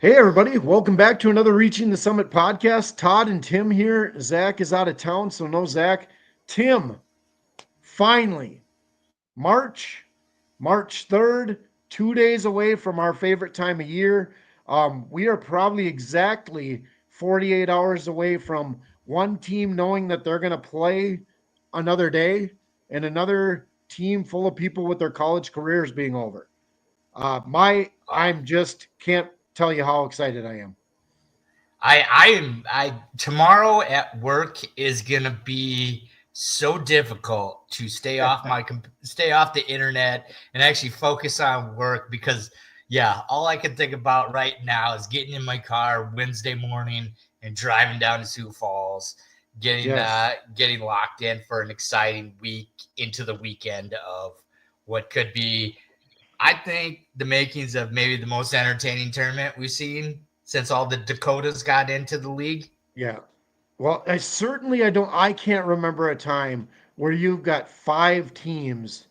Hey, everybody. Welcome back to another Reaching the Summit podcast. Todd and Tim here. Zach is out of town, so no Zach. Tim, finally, March, March 3rd, 2 days away from our favorite time of year. We are probably exactly 48 hours away from one team knowing that they're going to play another day and another team full of people with their college careers being over. I'm just can't tell you how excited I am. I tomorrow at work is gonna be so difficult to stay off the internet and actually focus on work because all I can think about right now is getting in my car Wednesday morning and driving down to Sioux Falls, Yes. getting locked in for an exciting week into the weekend of what could be, I think, the makings of maybe the most entertaining tournament we've seen since all the Dakotas got into the league. Yeah. Well, I can't remember a time where you've got five teams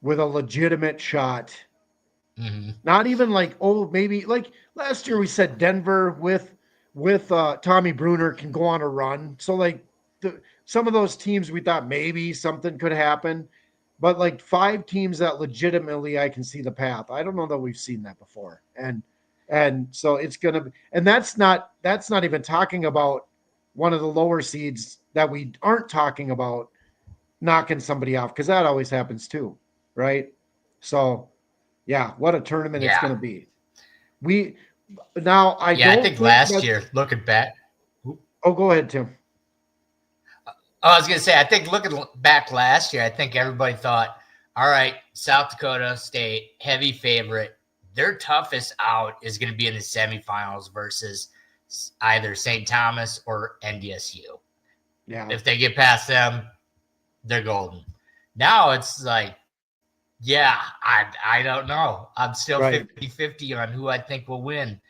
with a legitimate shot. Mm-hmm. Not even like, oh, maybe like last year we said Denver with Tommy Bruner can go on a run. So like some of those teams we thought maybe something could happen, but like five teams that legitimately I can see the path. I don't know that we've seen that before. And so it's gonna be, and that's not even talking about one of the lower seeds that we aren't talking about knocking somebody off, because that always happens too, right? So yeah, what a tournament it's Yeah. going to be. We now I Yeah, I don't think think last that. year, looking back, Oh, go ahead, Tim. I was going to say, I think looking back last year, I think everybody thought, all right, South Dakota State, heavy favorite. Their toughest out is going to be in the semifinals versus either St. Thomas or NDSU. Yeah, If they get past them, they're golden. Now it's like, I don't know. I'm still right. 50-50 on who I think will win.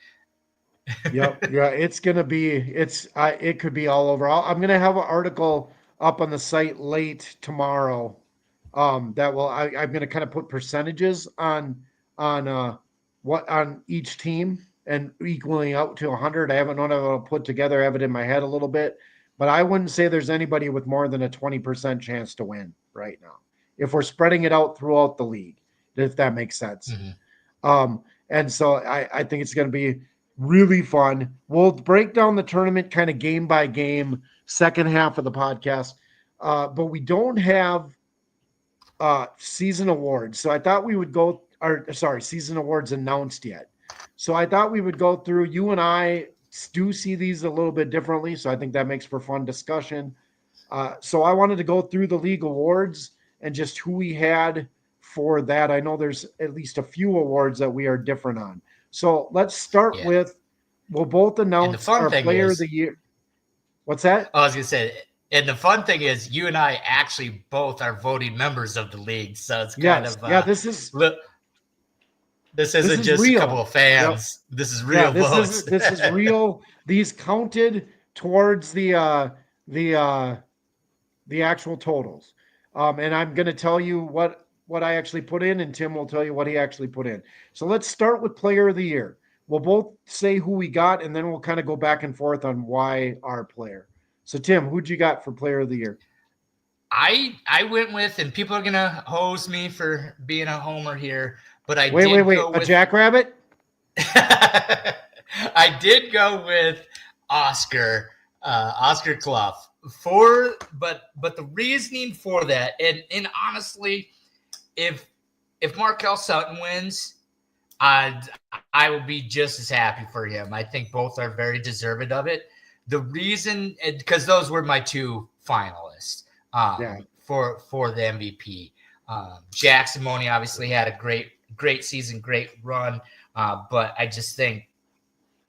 Yep. Yeah, it's going to be. It could be all over. I'm going to have an article up on the site late tomorrow. That will. I'm going to kind of put percentages on what on each team and equaling out to 100. I haven't known how to put together. I have it in my head a little bit, but I wouldn't say there's anybody with more than a 20% chance to win right now if we're spreading it out throughout the league, if that makes sense. Mhm. And so I think it's going to be really fun. We'll break down the tournament kind of game by game, second half of the podcast. But we don't have season awards. So I thought we would go, or sorry, season awards announced yet. So I thought we would go through. You and I do see these a little bit differently. So I think that makes for fun discussion. So I wanted to go through the league awards and just who we had for that. I know there's at least a few awards that we are different on. So let's start Yeah. with, we'll both And the announce fun our thing player of is, the year. What's that? I was gonna say, and the fun thing is, you and I actually both are voting members of the league, so it's kind Yes. of Yeah, this is look. This this isn't is just a couple real. of Yep. fans. This is Yeah, real this is votes. this is real. These counted towards the the actual totals. And I'm going to tell you what I actually put in, and Tim will tell you what he actually put in. So let's start with player of the year. We'll both say who we got, and then we'll kind of go back and forth on why our player. So Tim, who'd you got for player of the year? I went with, and people are gonna hose me for being a homer here, but I Wait, wait, did wait. go A with jackrabbit? I did go with Oscar, Oscar Clough but the reasoning for that, and honestly, if Markel Sutton wins, I will be just as happy for him. I think both are very deserving of it. The reason, because those were my two finalists Yeah. for the MVP. Jackson Money obviously had a great season, great run, but I just think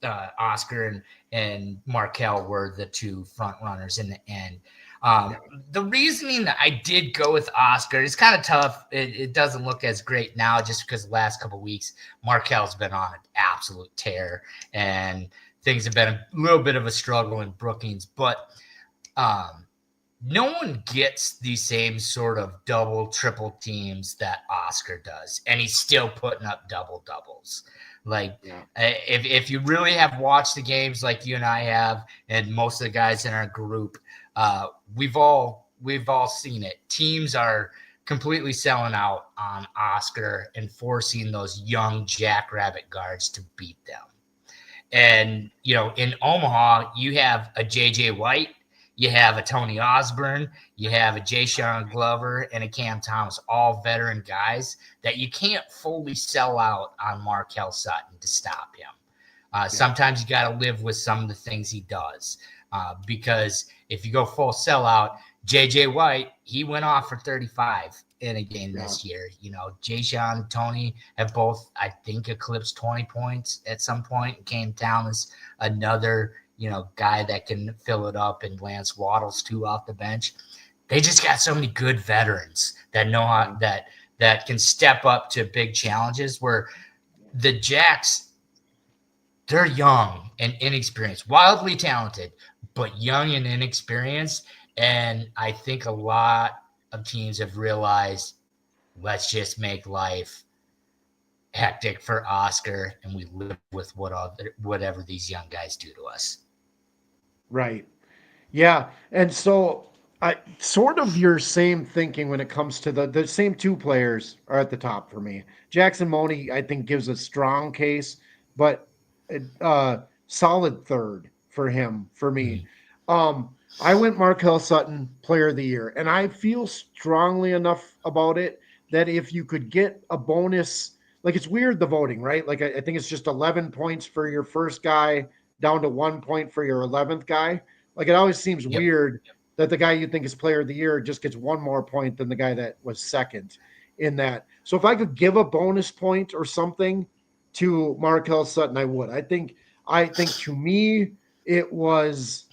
Oscar and Markel were the two front runners in the end. Um, Yeah. the reasoning that I did go with Oscar is kind of tough. It doesn't look as great now just because the last couple of weeks Markel's been on an absolute tear and things have been a little bit of a struggle in Brookings, but um, no one gets the same sort of double, triple teams that Oscar does, and he's still putting up double doubles. Like, Yeah. if you really have watched the games like you and I have, and most of the guys in our group, we've all seen it. Teams are completely selling out on Oscar and forcing those young jackrabbit guards to beat them. And, in Omaha, you have a J.J. White, you have a Tony Osborne, you have a Jay Sean Glover, and a Cam Thomas, all veteran guys that you can't fully sell out on Markel Sutton to stop him. Sometimes you got to live with some of the things he does. Because if you go full sellout, J.J. White, he went off for 35 in a game this year. Jay Sean, Tony have both, I think, eclipsed 20 points at some point. Cam Thomas, another, guy that can fill it up, and Lance Waddles too off the bench. They just got so many good veterans that know how that can step up to big challenges, where the Jacks, they're young and inexperienced, wildly talented, but young and inexperienced. And I think a lot of teams have realized, let's just make life hectic for Oscar, and we live with whatever these young guys do to us. Right. Yeah. And so I sort of your same thinking when it comes to the same two players are at the top for me. Jackson Money, I think, gives a strong case, but solid third for him, for me. I went Markel Sutton player of the year, and I feel strongly enough about it that if you could get a bonus, like, it's weird, the voting, right? Like, I think it's just 11 points for your first guy, down to 1 point for your 11th guy. Like, it always seems weird that the guy you think is player of the year just gets one more point than the guy that was second in that. So if I could give a bonus point or something to Markel Sutton, I would. I think to me it was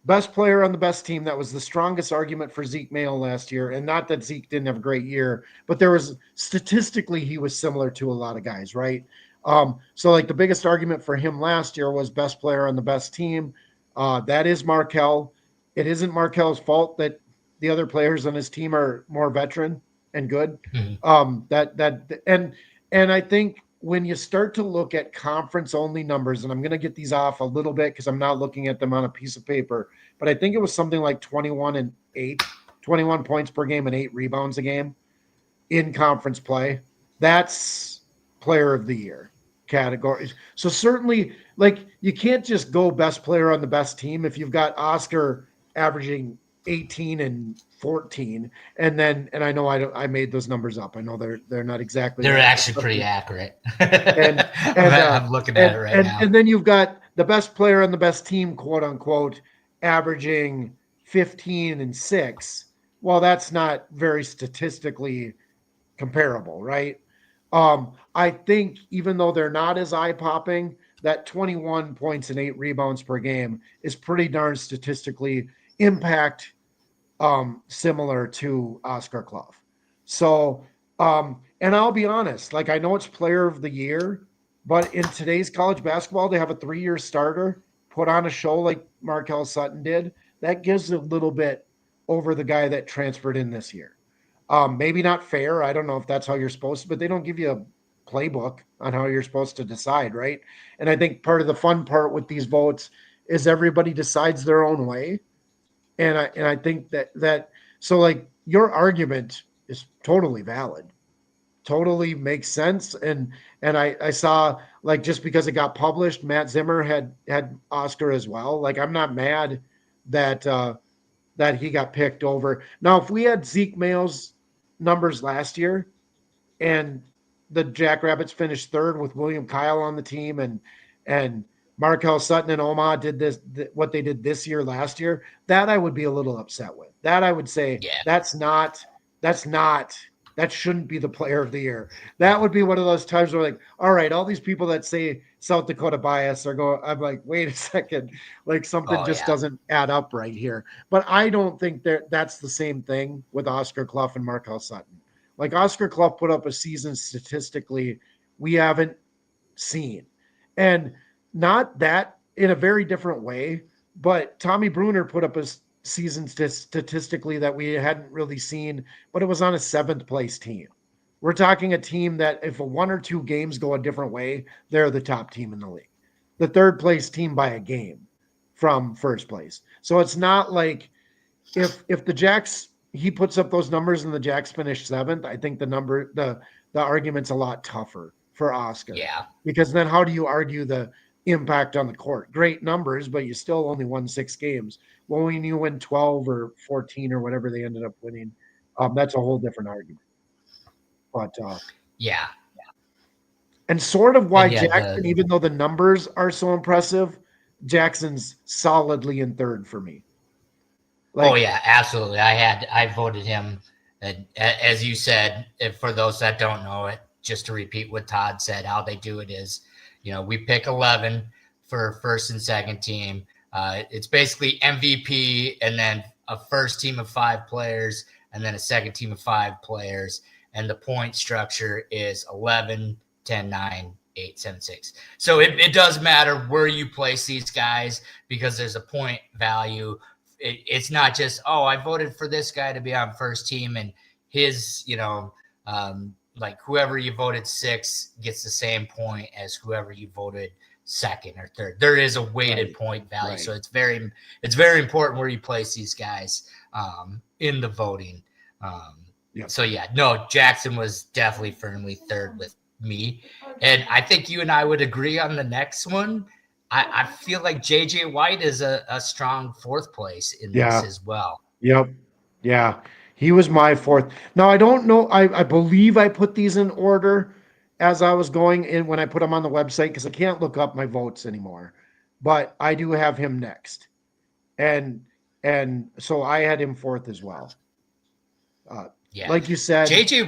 best player on the best team. That was the strongest argument for Zeke Mayo last year. And not that Zeke didn't have a great year, but there was statistically he was similar to a lot of guys, right? So like the biggest argument for him last year was best player on the best team. That is Markel. It isn't Markel's fault that the other players on his team are more veteran and good. And I think when you start to look at conference only numbers, and I'm going to get these off a little bit because I'm not looking at them on a piece of paper, but I think it was something like 21 points per game and 8 rebounds a game in conference play. That's player of the year categories. So certainly, like, you can't just go best player on the best team if you've got Oscar averaging 18 and 14, and I know I made those numbers up. I know they're not exactly. They're actually pretty accurate. and I'm looking at it right now. And then you've got the best player on the best team, quote unquote, averaging 15 and 6. Well, that's not very statistically comparable, right? I think even though they're not as eye-popping, that 21 points and 8 rebounds per game is pretty darn statistically impact similar to Oscar Clough. So, and I'll be honest, like, I know it's player of the year, but in today's college basketball, they have a 3-year starter put on a show like Markel Sutton did. That gives a little bit over the guy that transferred in this year. Maybe not fair. I don't know if that's how you're supposed to, but they don't give you a playbook on how you're supposed to decide, right? And I think part of the fun part with these votes is everybody decides their own way. And I think that so, like, your argument is totally valid, totally makes sense. And I saw, like, just because it got published, Matt Zimmer had Oscar as well. Like, I'm not mad that that he got picked over. Now, if we had Zeke Mayo's numbers last year and the Jackrabbits finished third with William Kyle on the team, and Markel Sutton and Omaha did what they did this year last year, that I would be a little upset with. That I would say that shouldn't be the player of the year. That would be one of those times where, like, all right, all these people that say South Dakota bias are going, I'm like, wait a second, like, something doesn't add up right here. But I don't think that's the same thing with Oscar Clough and Markel Sutton. Like, Oscar Clough put up a season statistically we haven't seen. And not that in a very different way, but Tommy Bruner put up a season statistically that we hadn't really seen, but it was on a 7th place team. We're talking a team that if a 1 or 2 games go a different way, they're the top team in the league. The third place team by a game from first place. So it's not like if the Jacks he puts up those numbers and the Jacks finish seventh, I think the argument's a lot tougher for Oscar. Yeah. Because then how do you argue the impact on the court? Great numbers, but you still only won 6 games. Well, when you win 12 or 14 or whatever they ended up winning, that's a whole different argument. But Yeah. and sort of why And yeah, Jackson, even though the numbers are so impressive, Jackson's solidly in third for me. Oh yeah, absolutely. I voted him, as you said. For those that don't know it, just to repeat what Todd said, how they do it is, we pick 11 for first and second team. It's basically MVP and then a first team of 5 players and then a second team of 5 players. And the point structure is 11, 10, 9, 8, 7, 6. So it does matter where you place these guys because there's a point value. It's not just, I voted for this guy to be on first team and his, like whoever you voted 6 gets the same point as whoever you voted second or third. There is a weighted point value. Right. So it's very important where you place these guys in the voting. So yeah, no, Jackson was definitely firmly third with me. And I think you and I would agree on the next one. I feel like JJ White is a strong 4th place in this as well. Yep. Yeah. He was my 4th. Now, I don't know. I believe I put these in order as I was going in when I put them on the website because I can't look up my votes anymore. But I do have him next. And so I had him 4th as well. Like you said. JJ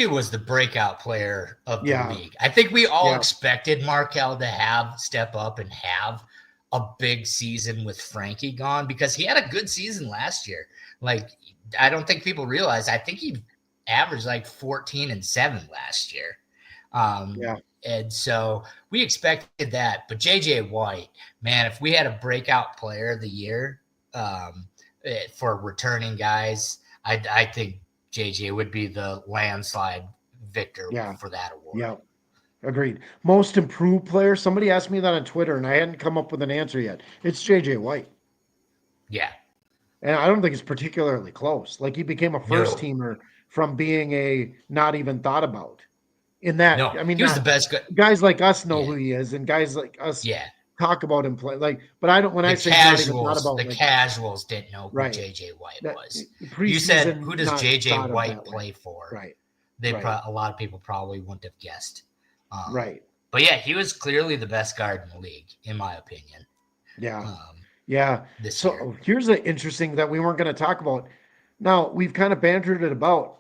was the breakout player of the league. I think we all expected Markelle to step up and have a big season with Frankie gone because he had a good season last year. Like, I don't think people realize, I think he averaged like 14 and 7 last year. And so we expected that. But JJ White, man, if we had a breakout player of the year for returning guys, I think JJ would be the landslide victor for that award. Yeah, agreed. Most improved player. Somebody asked me that on Twitter, and I hadn't come up with an answer yet. It's JJ White. Yeah. And I don't think it's particularly close. Like, he became a first teamer from being a not even thought about. In that, I mean, he was the best. Guys like us know who he is, and guys like us talk about him play. Like, but I don't. When I say not even thought about, the casuals didn't know who JJ White was. You said, "Who does JJ White play for?" Right. A lot of people probably wouldn't have guessed. Right. But yeah, he was clearly the best guard in the league, in my opinion. Yeah. So here's an interesting that we weren't going to talk about. Now, we've kind of bantered it about.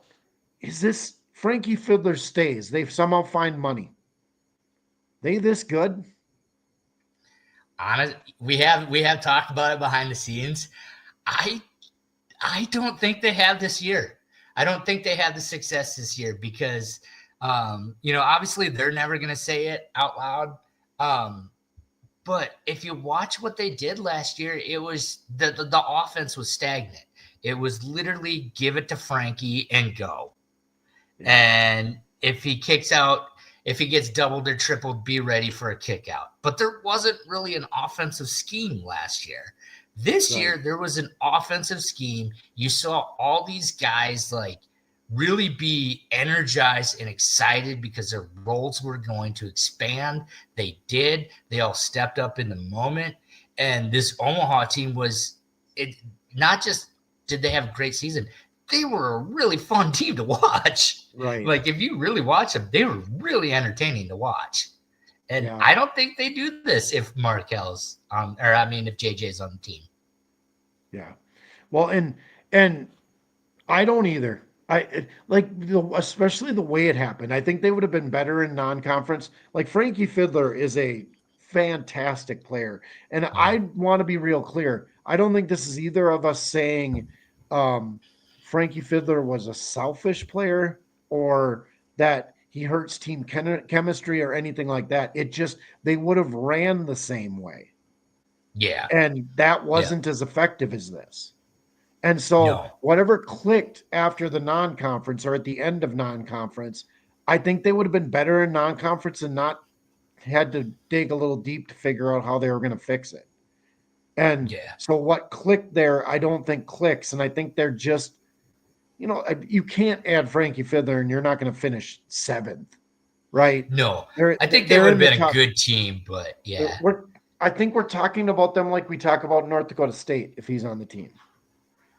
Is this Frankie Fiddler stays? They've somehow find money. They this good? We have talked about it behind the scenes. I don't think they have this year. I don't think they have the success this year because, obviously they're never going to say it out loud. But if you watch what they did last year, it was the offense was stagnant. It was literally give it to Frankie and go. Yeah. And if he kicks out, if he gets doubled or tripled, be ready for a kick out. But there wasn't really an offensive scheme last year. This year, there was an offensive scheme. You saw all these guys like really be energized and excited because their roles were going to expand. They did. They all stepped up in the moment. And this Omaha team not just did they have a great season, they were a really fun team to watch. Right. Like, if you really watch them, they were really entertaining to watch. And I don't think they do this if Markelle's if JJ's on the team. Yeah. Well, and I don't either. Especially the way it happened. I think they would have been better in non-conference. Like, Frankie Fiddler is a fantastic player. And I want to be real clear. I don't think this is either of us saying Frankie Fiddler was a selfish player or that he hurts team chemistry or anything like that. It just, they would have ran the same way. Yeah. And that wasn't as effective as this. And so No. whatever clicked after the non-conference or at the end of non-conference, I think they would have been better in non-conference and not had to dig a little deep to figure out how they were going to fix it. And Yeah. so what clicked there, I don't think clicks. And I think they're just, you can't add Frankie Fiddler and you're not going to finish seventh, right? No. They're I think they they're would in have the been a top. good team, but yeah. I think we're talking about them like we talk about North Dakota State if he's on the team.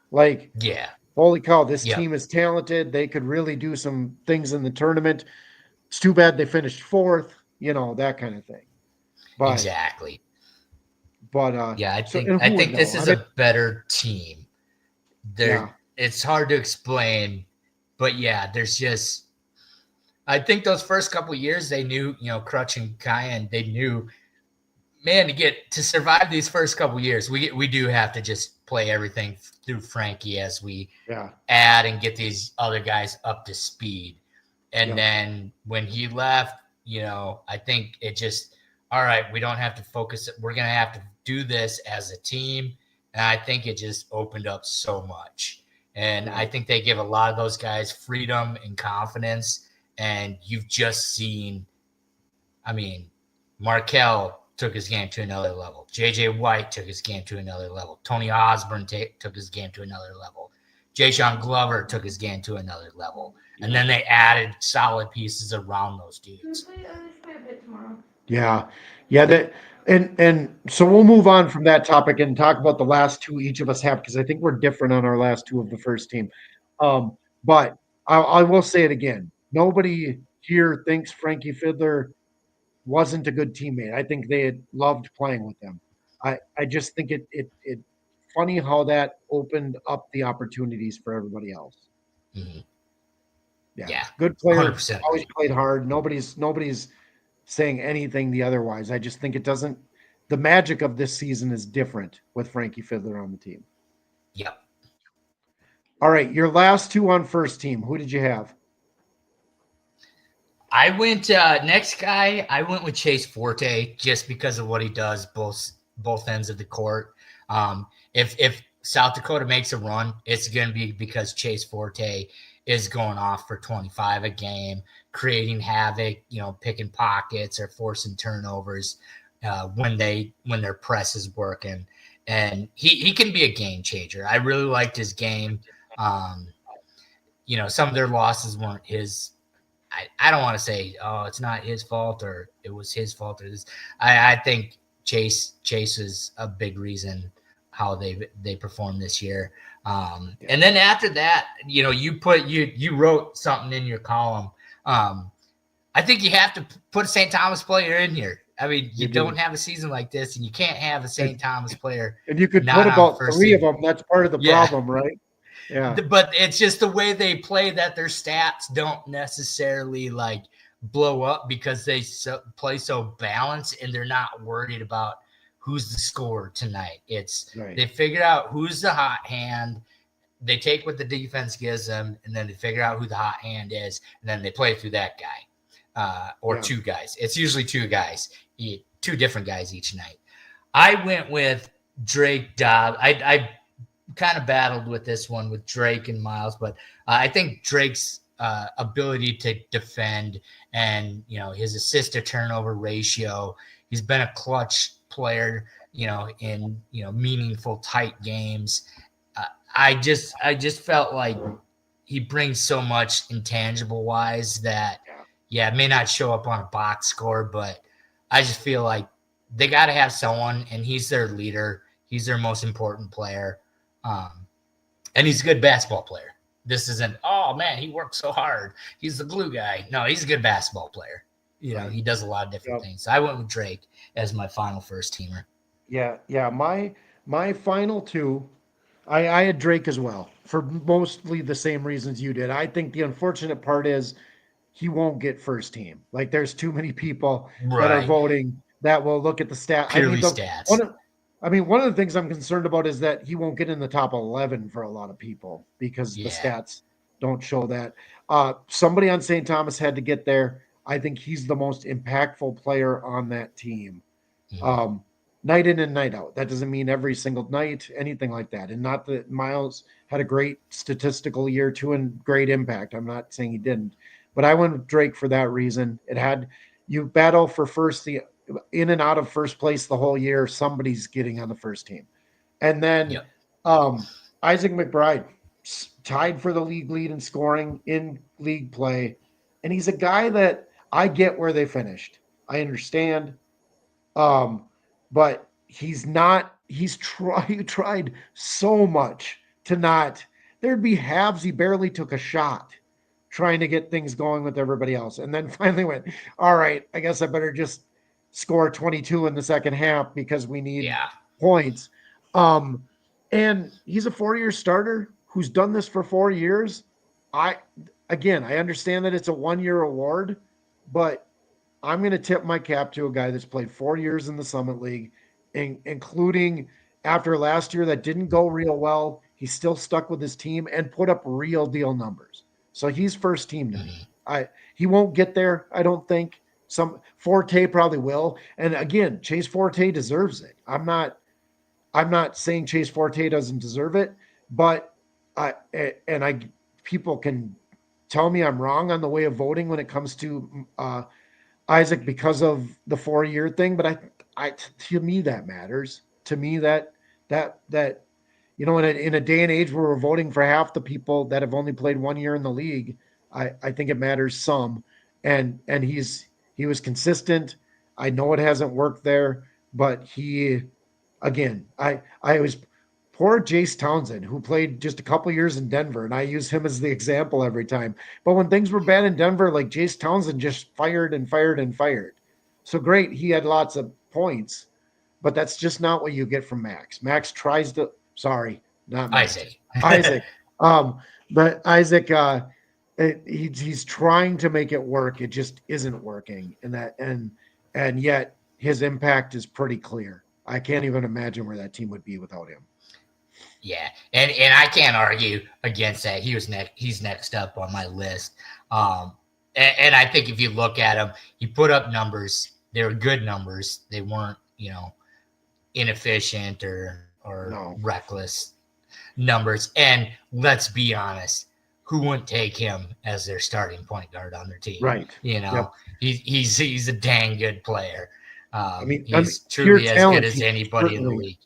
Like, Yeah. holy cow, this Yep. team is talented. They could really do some things in the tournament. It's too bad they finished fourth, that kind of thing. But Exactly. but Yeah, so and I who would think know? this I is mean, a better team. yeah, It's hard to explain, but yeah, there's just I think those first couple years they knew, Crutch and Kyan, they knew, man, to survive these first couple years, we do have to just play everything through Frankie as we yeah, add and get these other guys up to speed. And yeah, then when he left, I think it just, all right, we don't have to focus. We're going to have to do this as a team. And I think it just opened up so much. And I right. think they give a lot of those guys freedom and confidence. And you've just seen, I mean, Markel took his game to another level. J.J. White took his game to another level. Tony Osborne took his game to another level. Jay Sean Glover took his game to another level. And then they added solid pieces around those dudes. Yeah, yeah. That and so we'll move on from that topic and talk about the last two each of us have because I think we're different on our last two of the first team. But I will say it again. Nobody here thinks Frankie Fiddler wasn't a good teammate. I think they had loved playing with him. I just think it funny how that opened up the opportunities for everybody else. Mm-hmm. Yeah, Yeah, good player, 100% always agree. played hard. Nobody's saying anything the otherwise. I just think it doesn't. The magic of this season is different with Frankie Fiddler on the team. Yep. All right, your last two on first team. Who did you have? I went next guy. I went with Chase Forte just because of what he does both ends of the court. If South Dakota makes a run, it's going to be because Chase Forte is going off for 25 a game, creating havoc, picking pockets or forcing turnovers when their press is working, and he can be a game changer. I really liked his game. Um, some of their losses weren't his. I don't want to say, oh, it's not his fault or it was his fault or this. I think Chase is a big reason how they performed this year. And then after that, you wrote something in your column. I think you have to put a St. Thomas player in here. I mean, you You do. don't have a season like this, and you can't have a And, St. Thomas player and you could put not on about first three of team. them. That's part of the Yeah. problem, right? Yeah. But it's just the way they play that their stats don't necessarily like blow up because they play so balanced and they're not worried about who's the scorer tonight. It's Right. they figure out who's the hot hand. They take what the defense gives them, and then they figure out who the hot hand is, and then they play through that guy or two guys. It's usually two guys, two different guys each night. I went with Drake Dobbs. I kind of battled with this one with Drake and Miles, but I think Drake's ability to defend and his assist to turnover ratio. He's been a clutch player, in meaningful tight games. I just felt like he brings so much intangible wise that it may not show up on a box score, but I just feel like they got to have someone, and he's their leader. He's their most important player. And he's a good basketball player. This isn't, oh man, he works so hard. He's the glue guy. No, he's a good basketball player. He does a lot of different things. So I went with Drake as my final first teamer. Yeah. My final two, I had Drake as well for mostly the same reasons you did. I think the unfortunate part is he won't get first team. Like there's too many people that are Right. voting that will look at the stat. Purely stats. One of the things I'm concerned about is that he won't get in the top 11 for a lot of people because the stats don't show that. Somebody on St. Thomas had to get there. I think he's the most impactful player on that team. Mhm. night in and night out. That doesn't mean every single night, anything like that. And not that Miles had a great statistical year too and great impact. I'm not saying he didn't, but I went with Drake for that reason. It had you battle for first the in and out of first place the whole year. Somebody's getting on the first team, and then Yep. Isaac McBride tied for the league lead in scoring in league play, and he's a guy that I get where they finished. I understand. But he's not, he tried so much to not, there'd be halves he barely took a shot trying to get things going with everybody else. And then finally went, all right, I guess I better just score 22 in the second half because we need Yeah. points. Um, and he's a 4-year starter who's done this for 4 years. I, again, I understand that it's a 1-year award, but I'm going to tip my cap to a guy that's played 4 years in the Summit League, including after last year that didn't go real well. He still stuck with his team and put up real deal numbers. So he's first team to me. Mhm. He won't get there, I don't think. Some Forte probably will. And again, Chase Forte deserves it. I'm not saying Chase Forte doesn't deserve it, but I and I people can tell me I'm wrong on the way of voting when it comes to Isaac because of the 4-year thing, but to me that matters. To me that in a day and age where we're voting for half the people that have only played 1 year in the league, I think it matters some. And he was consistent. I know it hasn't worked there, but he again, I was poor Jace Townsend, who played just a couple years in Denver, and I use him as the example every time. But when things were bad in Denver, like Jace Townsend just fired and fired and fired. So great, he had lots of points, but that's just not what you get from Max. Max tries to sorry, not Max. Isaac. Isaac. But Isaac he's trying to make it work. It just isn't working. And yet his impact is pretty clear. I can't even imagine where that team would be without him. Yeah, and I can't argue against that. He's next up on my list. And I think if you look at him, he put up numbers. They were good numbers. They weren't, inefficient or No. reckless numbers. And let's be honest, who wouldn't take him as their starting point guard on their team? Right. Yep. He's a dang good player. He's pure truly as talent, good as anybody in the certainly league.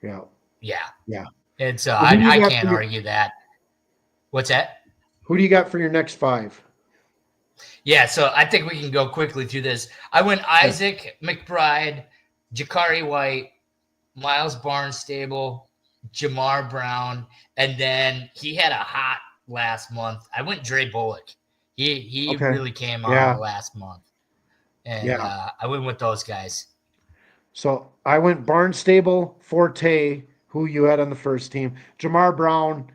Yeah. Yeah. Yeah. And so Well, who do you I got can't argue that. What's that? Who do you got for your next 5? Yeah, so I think we can go quickly through this. I went Isaac McBride, Jakari White, Miles Barnstable, Jamar Brown, and then he had a hot last month. I went Dre Bullock. He Okay. really came on Yeah. last month. And Yeah. I went with those guys. So I went Barnstable, Forte, who you had on the first team, Jamar Brown,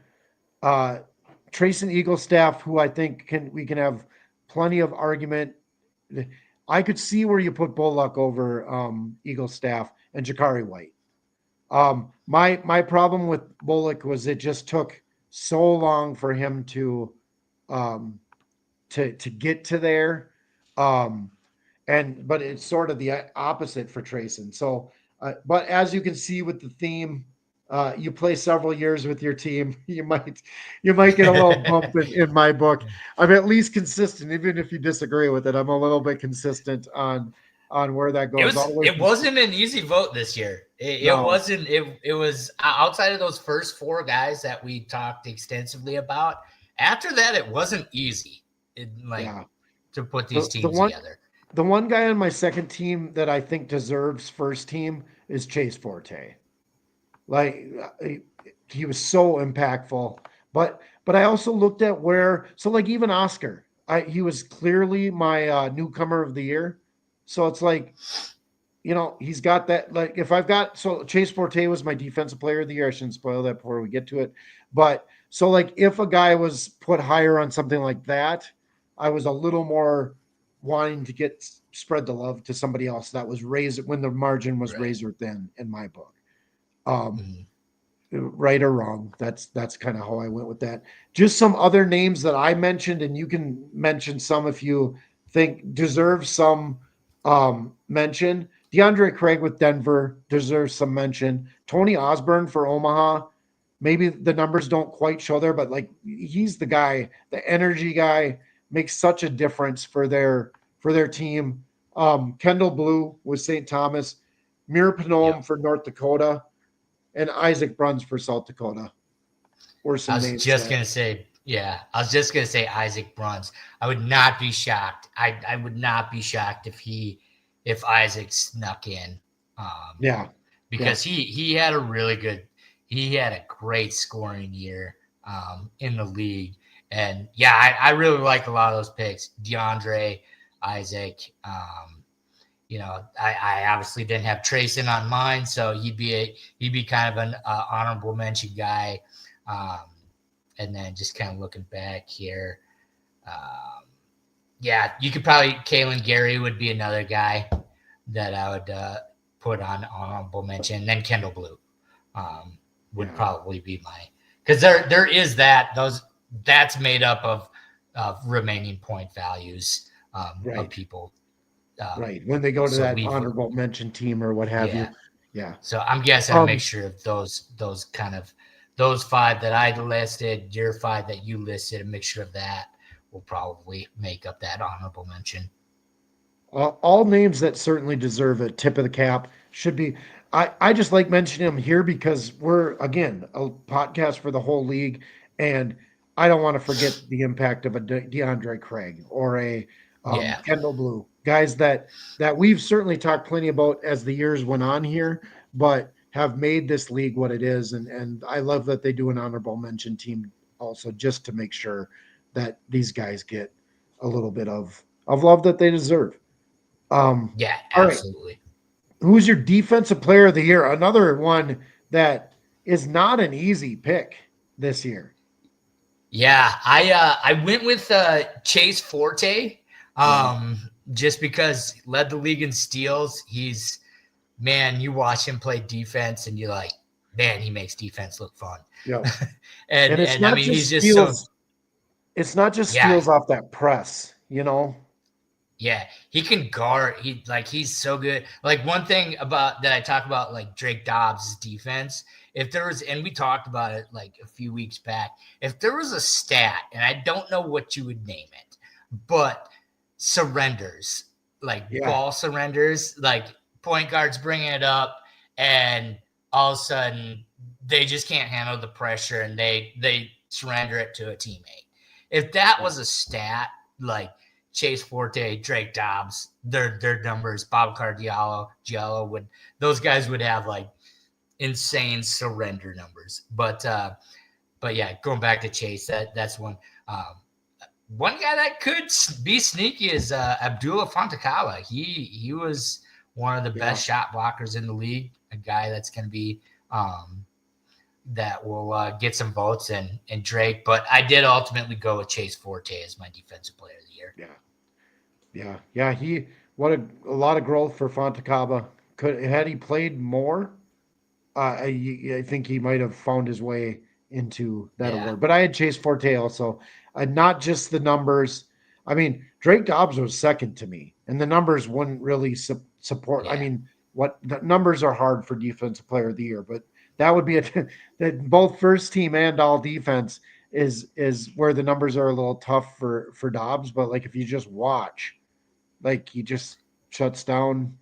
Trayson Eaglestaff, who I think we can have plenty of argument. I could see where you put Bullock over Eaglestaff and Jakari White. My problem with Bullock was it just took so long for him to get to there. But it's sort of the opposite for Trayson. So, but as you can see with the theme, you play several years with your team, you might get a little bump in my book. I'm at least consistent, even if you disagree with it. I'm a little bit consistent on where that goes. It wasn't an easy vote this year. It wasn't. It was outside of those first 4 guys that we talked extensively about. After that, it wasn't easy. To put these teams together. The one guy on my second team that I think deserves first team is Chase Forte. Like he was so impactful, but I also looked at even Oscar, he was clearly my newcomer of the year. So it's like, he's got that. Like Chase Forte was my defensive player of the year. I shouldn't spoil that before we get to it, but so like if a guy was put higher on something like that, I was a little more wanting to spread the love to somebody else that was raised when the margin was razor thin in my book. Right or wrong, that's kind of how I went with that. Just some other names that I mentioned, and you can mention some if you think deserve some mention. DeAndre Craig with Denver deserves some mention. Tony Osborne for Omaha. Maybe the numbers don't quite show there, but like he's the guy, the energy guy, makes such a difference for their team. Kendall Blue with St. Thomas, Mir Pnome Yep. for North Dakota, and Isaac Bruns for South Dakota. Or I some was names just that gonna say, yeah, I was just gonna say Isaac Bruns. I would not be shocked. I would not be shocked if Isaac snuck in, um, yeah, yeah, because he had a great scoring year in the league, and yeah, I really like a lot of those picks. DeAndre, Isaac. I obviously didn't have Trayson on mine, so he'd be kind of an honorable mention guy. Um, and then just kind of looking back here, um, yeah, you could probably Kalen Gary would be another guy that I would put on honorable mention. And then Kendall Blue would yeah. probably be my because there is that's made up of remaining point values of Right, people. right. When they go to So that we've honorable mention team or what have yeah. you. Yeah. So I'm guessing a Um, mixture of those kind of those five that I listed, your five that you listed, a mixture of that will probably make up that honorable mention. all names that certainly deserve a tip of the cap should be. I just like mentioning them here because we're again a podcast for the whole league, and I don't want to forget the impact of a DeAndre Craig or a Yeah. Kendall Blue, guys that we've certainly talked plenty about as the years went on here, but have made this league what it is, and I love that they do an honorable mention team also just to make sure that these guys get a little bit of love that they deserve. Yeah, All right. absolutely. Who's your defensive player of the year? Another one that is not an easy pick this year. Yeah, I went with Chase Forte, Yeah. just because led the league in steals. He's man, you watch him play defense, and you're like, man, he makes defense look fun. Yeah. and And it's and I not mean, he's just just so steals. It's not just yeah, steals off that press, you know? yeah. He can guard. He's so good. Like one thing about that I talk about, like Drake Dobbs' defense. If there was, and we talked about it like a few weeks back, if there was a stat, and I don't know what you would name it, but surrenders, like Yeah. ball surrenders, like point guards bringing it up, and all of a sudden they just can't handle the pressure, and they surrender it to a teammate. If that Yeah. was a stat, like Chase Forte, Drake Dobbs, their numbers, Bob Giallo would those guys would have like insane surrender numbers. But yeah, going back to Chase, that's one. One guy that could be sneaky is Abdullah Fantakala. He was one of the Yeah. best shot blockers in the league. A guy that's going to be that will get some votes and Drake. But I did ultimately go with Chase Forte as my defensive player of the year. Yeah. Yeah. Yeah. What a lot of growth for Fontacaba. Had he played more, I think he might have found his way into that Yeah, award. But I had Chase Forte also, not just the numbers. I mean, Drake Dobbs was second to me, and the numbers wouldn't really support. I yeah, mean, what the numbers are hard for defensive player of the year, but that would be that both first team and all defense is where the numbers are a little tough for Dobbs. But like if you just watch, like he just shuts down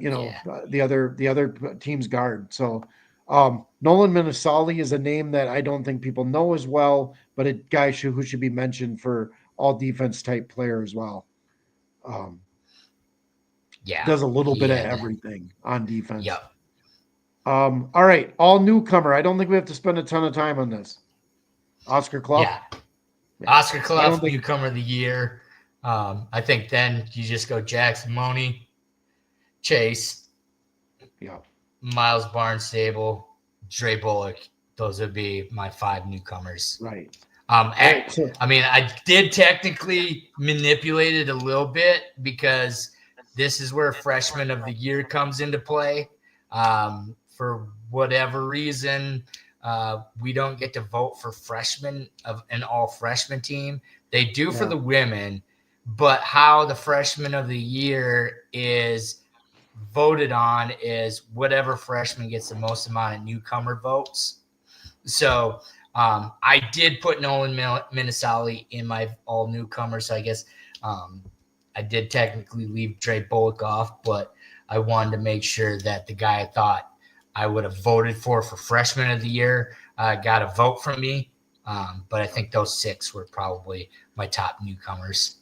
yeah, the other team's guard. So Nolan Minnesali is a name that I don't think people know as well, but a guy who should be mentioned for all defense type player as well. Um, yeah. does a little He bit of had that. everything on defense. Yep. All right, all newcomer. I don't think we have to spend a ton of time on this. Oscar Clough. Yeah. Yeah, Oscar I Clough, don't think. newcomer of the year. I think then you just go Jackson Money, Chase, Yeah, Miles Barnstable, Dre Bullock. Those would be my five newcomers. right. So I mean, I did technically manipulate it a little bit because this is where freshman of the year comes into play. For whatever reason, we don't get to vote for freshmen of an all freshman team. They do for yeah, the women, but how the freshman of the year is voted on is whatever freshman gets the most amount of newcomer votes. So I did put Nolan Minnesali in my all newcomers. So I guess I did technically leave Trey Bullock off, but I wanted to make sure that the guy I thought I would have voted for freshman of the year got a vote from me. But I think those 6 were probably my top newcomers.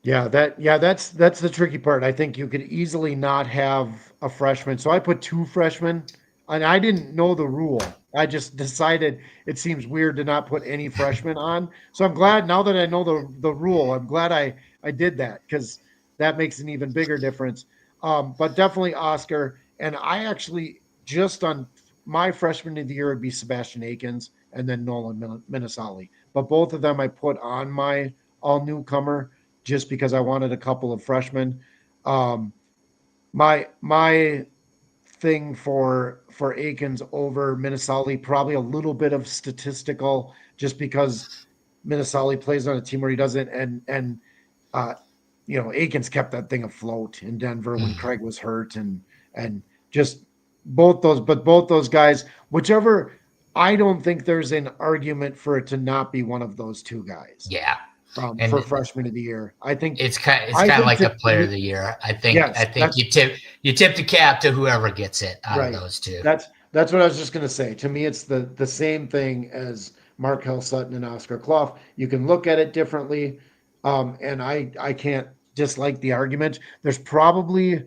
That's the tricky part. I think you could easily not have a freshman. So I put 2 freshmen, and I didn't know the rule. I just decided it seems weird to not put any freshmen on. So I'm glad now that I know the rule. I'm glad I did that because that makes an even bigger difference. But definitely Oscar, and I actually just on my freshman of the year would be Sebastian Akins and then Nolan Minnesali. But both of them I put on my all newcomer just because I wanted a couple of freshmen. Um, my thing for Akins over Minnesali, probably a little bit of statistical, just because Minnesali plays on a team where he doesn't, and uh, Akins kept that thing afloat in Denver when Craig was hurt, and just both those guys, whichever. I don't think there's an argument for it to not be one of those 2 guys. Yeah. For And freshman of the year. I think it's kind of like the player of the year. I think you tip the cap to whoever gets it out of those 2. That's what I was just going to say. To me, it's the same thing as Markel Sutton and Oscar Clough. You can look at it differently, and I can't dislike the argument. There's probably,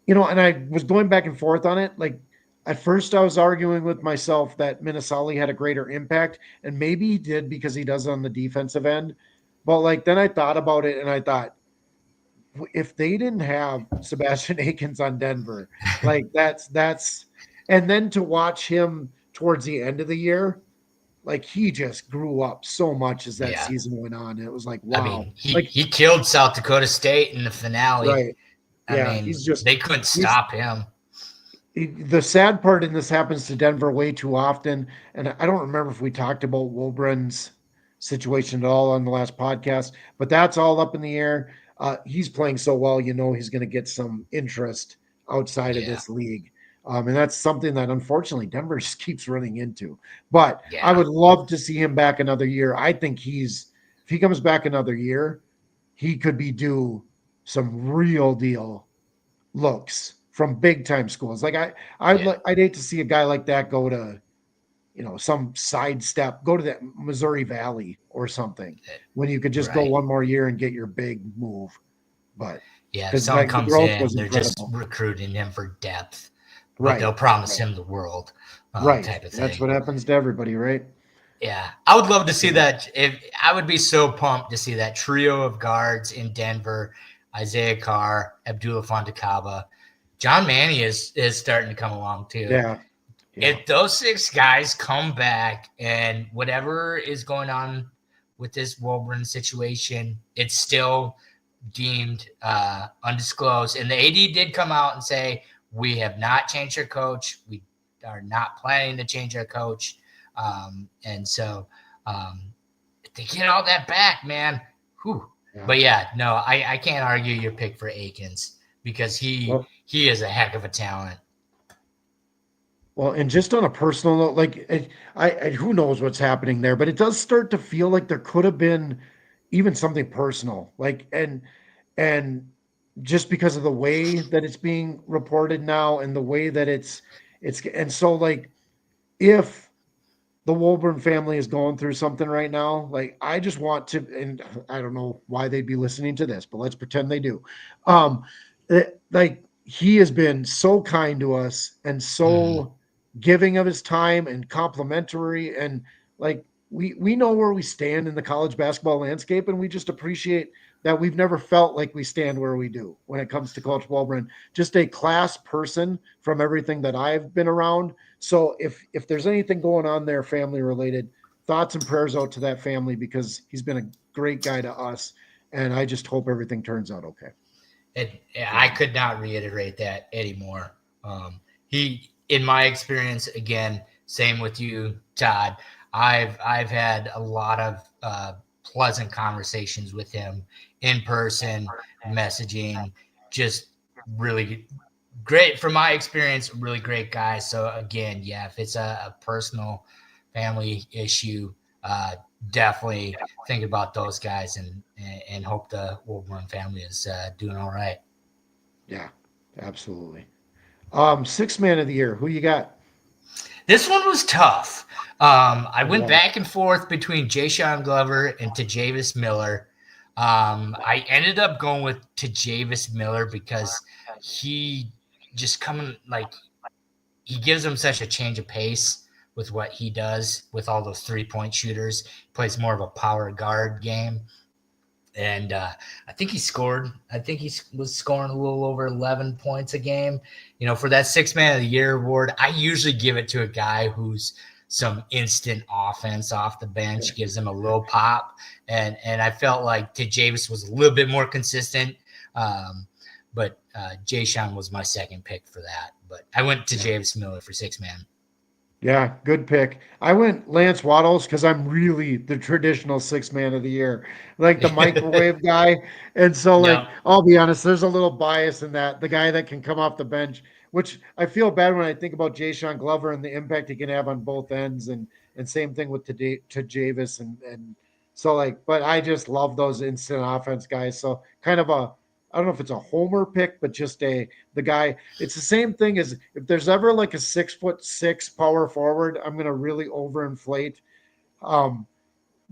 and I was going back and forth on it. Like at first, I was arguing with myself that Minnesali had a greater impact, and maybe he did because he does on the defensive end. But like then I thought about it, and I thought, if they didn't have Sebastian Akins on Denver, like that's and then to watch him towards the end of the year, like he just grew up so much as that season went on. It was like, wow. I mean, like he killed South Dakota State in the finale. Right. Yeah, I mean, they couldn't stop him. The sad part in this happens to Denver way too often. And I don't remember if we talked about Wilburn's situation at all on the last podcast, but that's all up in the air. He's playing so well, he's going to get some interest outside of this league. And that's something that unfortunately Denver just keeps running into. But I would love to see him back another year. I think if he comes back another year, he could be due some real deal looks from big time schools. Like I'd hate to see a guy like that go to, some sidestep, go to that Missouri Valley or something when you could just go one more year and get your big move. But if someone comes in, they're just recruiting him for depth, but they'll promise him the world, type of thing. That's what happens to everybody, right? Yeah, I would love to see that. I would be so pumped to see that trio of guards in Denver: Isaiah Carr, Abdullah Fontakaba, John Manny is starting to come along too. Yeah. If those 6 guys come back and whatever is going on with this Wilburn situation, it's still deemed undisclosed. And the AD did come out and say, we have not changed our coach. We are not planning to change our coach. And so if they get all that back, man, whew. Yeah. But I can't argue your pick for Akins because he is a heck of a talent. Well, and just on a personal note, like I who knows what's happening there, but it does start to feel like there could have been even something personal, like and just because of the way that it's being reported now and the way that it's and so like if the Wilburn family is going through something right now, like I just want to, and I don't know why they'd be listening to this, but let's pretend they do. Like he has been so kind to us and so giving of his time and complimentary, and like we know where we stand in the college basketball landscape, and we just appreciate that we've never felt like we stand where we do when it comes to Coach Wilburn. Just a class person from everything that I've been around. So if there's anything going on there family related, thoughts and prayers out to that family because he's been a great guy to us, and I just hope everything turns out okay. I could not reiterate that anymore. In my experience, again, same with you, Todd. I've had a lot of pleasant conversations with him in person, messaging, just really great from my experience, really great guys. So again, yeah, if it's a personal family issue, definitely think about those guys and hope the Wolverine family is doing all right. Yeah, absolutely. Sixth man of the year. Who you got? This one was tough. I went Yeah. back and forth between Jay Sean Glover and Tajavis Miller. I ended up going with Tajavis Miller because he just coming like he gives them such a change of pace with what he does with all those 3-point shooters. He plays more of a power guard game. And I think he scored. I think he was scoring a little over 11 points a game. You know, for that Six Man of the Year award, I usually give it to a guy who's some instant offense off the bench, gives him a little pop. And I felt like Javis was a little bit more consistent. But Jay Sean was my second pick for that. But I went to Javis Miller for Six Man. Yeah, good pick. I went Lance Waddles because I'm really the traditional six man of the year, like the microwave guy. And so, like, Yeah. I'll be honest, there's a little bias in that. The guy that can come off the bench, which I feel bad when I think about Jay Sean Glover and the impact he can have on both ends, and same thing with to Javis and so like, but I just love those instant offense guys. So kind of a I don't know if it's a homer pick, but just the guy. It's the same thing as if there's ever like a 6'6" power forward, I'm gonna really overinflate um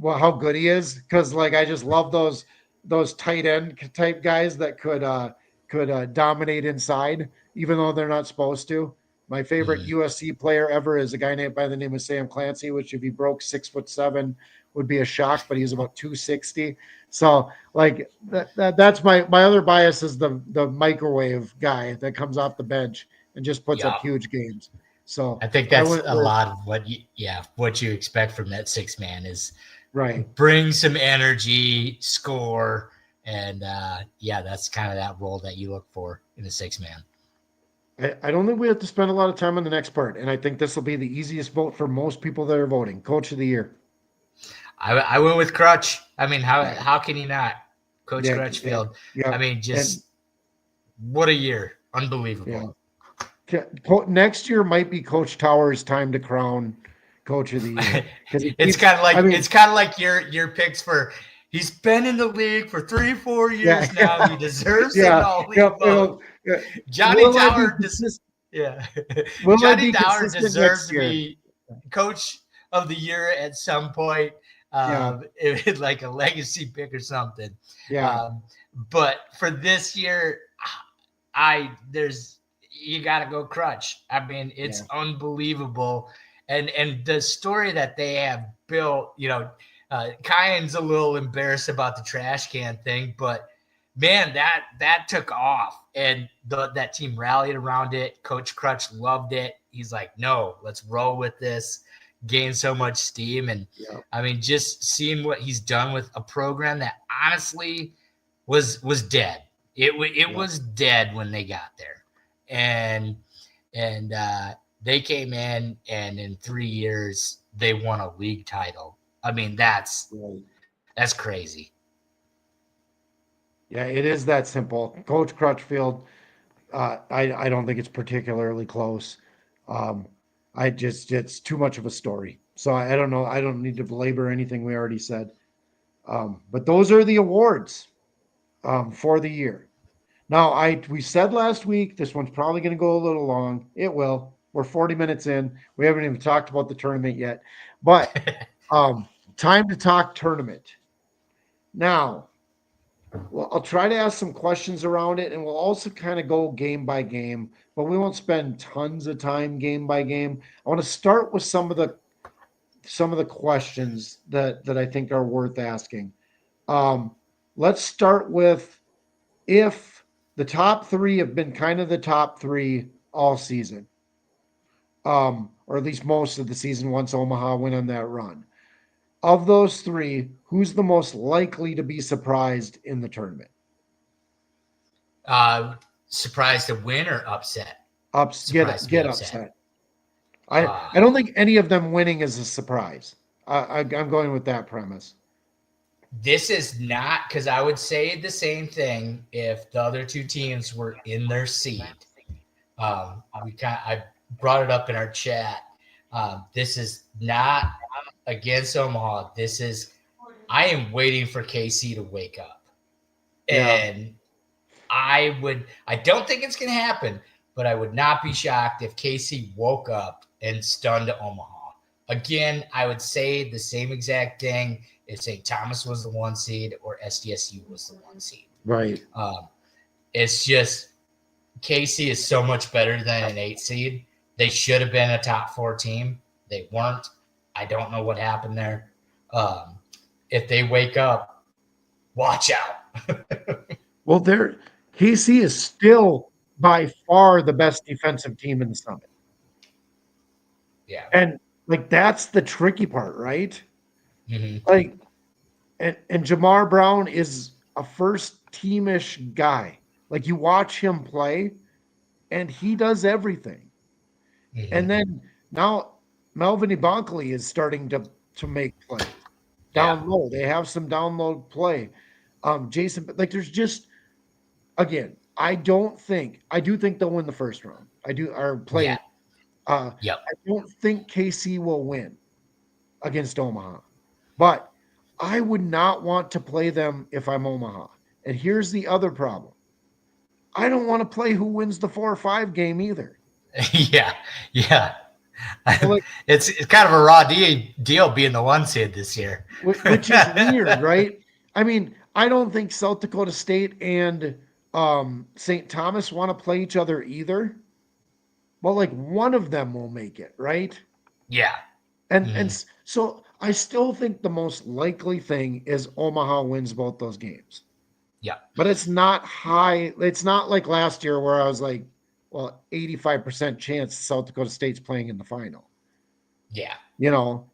well how good he is because like I just love those tight end type guys that could dominate inside even though they're not supposed to. My favorite Mm, USC player ever is a guy named by the name of Sam Clancy, which if he broke 6'7" would be a shock, but he's about 260. So like that's my other bias is the microwave guy that comes off the bench and just puts up yeah. huge games. So I think I that's went a with lot of what you expect from that six man is right. bring some energy, score, and that's kind of that role that you look for in a six man. I don't think we have to spend a lot of time on the next part, and I think this will be the easiest vote for most people that are voting. Coach of the year. I went with Crutch. I mean, Yeah, how can you not? Coach yeah, yeah, Crutchfield. I yeah. mean, And just what a year. yeah, Unbelievable. next year might be Coach Towers' time to crown Coach of the Year because he it's keeps. kind of like I mean, it's kind of like your picks for he's been in the league for 3-4 yeah, years now. He deserves an yeah, all yeah. league vote. Yeah. Johnny Will I be Tower consistent? yeah. Will I Johnny be Tower consistent deserves next to year? be coach of the year at some point, Yeah, like a legacy pick or something. yeah, Um, but for this year, I there's you got to go Crutch. I mean, yeah, it's unbelievable, and the story that they have built. Kyan's a little embarrassed about the trash can thing, but man, that took off, and that team rallied around it. Coach Crutch loved it. He's like, no, let's roll with this. Gain so much steam, and yeah, I mean, just seeing what he's done with a program that honestly was dead. It yeah. was dead when they got there, and they came in, and in 3 years they won a league title. I mean, Right. that's crazy. Yeah, it is that simple. Coach Crutchfield, I don't think it's particularly close. Um, I just it's too much of a story. So I don't know. I don't need to belabor anything we already said. But those are the awards for the year. Now we said last week this one's probably going to go a little long. It will. We're 40 minutes in. We haven't even talked about the tournament yet. But time to talk tournament. Now, well, I'll try to ask some questions around it, and we'll also kind of go game by game, but we won't spend tons of time game by game. I want to start with some of the questions that I think are worth asking. Um, let's start with if the top three have been kind of the top three all season, or at least most of the season once Omaha went on that run. Of those three, who's the most likely to be surprised in the tournament? Uh, Surprised to win or upset? Surprised to be Get upset. upset. I don't think any of them winning is a surprise. I'm going with that premise. This is not because I would say the same thing if the other two teams were in their seed. I brought it up in our chat. This is not against Omaha. I am waiting for KC to wake up. Yeah. And I don't think it's going to happen, but I would not be shocked if KC woke up and stunned Omaha. Again, I would say the same exact thing if St. Thomas was the 1 seed or SDSU was the 1 seed. Right. It's just KC is so much better than an 8 seed. They should have been a top 4 team. They weren't. I don't know what happened there. If they wake up, watch out. Well, KC is still by far the best defensive team in the Summit. Yeah. And like that's the tricky part, right? Mm-hmm. Like, and Jamar Brown is a first teamish guy. Like you watch him play, and he does everything. Mm-hmm. And then now Melvin Ibankali is starting to make plays down low. They have some down low play. Jason, like there's just again, I do think they'll win the first round. I do or play. Yeah. I don't think KC will win against Omaha, but I would not want to play them if I'm Omaha. And here's the other problem. I don't want to play who wins the 4 or 5 game either. Yeah. So like, it's kind of a raw deal being the 1 seed this year. Which is weird, right? I mean, I don't think South Dakota State and St. Thomas want to play each other either. Well, like one of them will make it, right? Yeah. And so I still think the most likely thing is Omaha wins both those games. Yeah. But it's not high. It's not like last year where I was like, well, 85% chance South Dakota State's playing in the final. Yeah.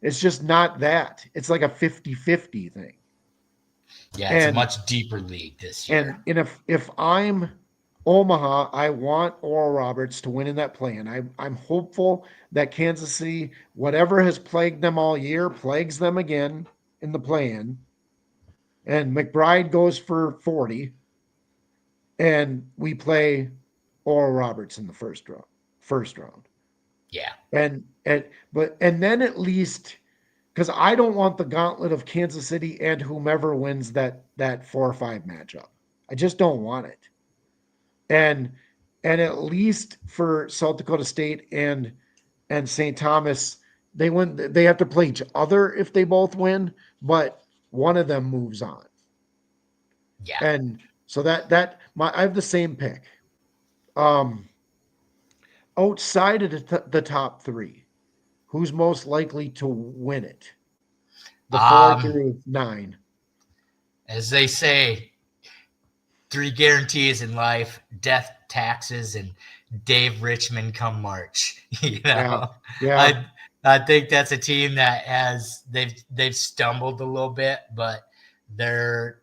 It's just not that. It's like a 50-50 thing. Yeah, it's a much deeper league this year. And if I'm Omaha, I want Oral Roberts to win in that play-in. I'm hopeful that Kansas City, whatever has plagued them all year, plagues them again in the play-in. And McBride goes for 40. And we play Oral Roberts in the first round. Yeah. And then at least because I don't want the gauntlet of Kansas City and whomever wins that 4 or 5 matchup. I just don't want it. And at least for South Dakota State and St. Thomas, they have to play each other if they both win, but one of them moves on. Yeah. And so I have the same pick. Outside of the top 3, who's most likely to win it? The 4 through 9. As they say, 3 guarantees in life: death, taxes, and Dave Richmond come March. Yeah. I think that's a team that they've stumbled a little bit, but they're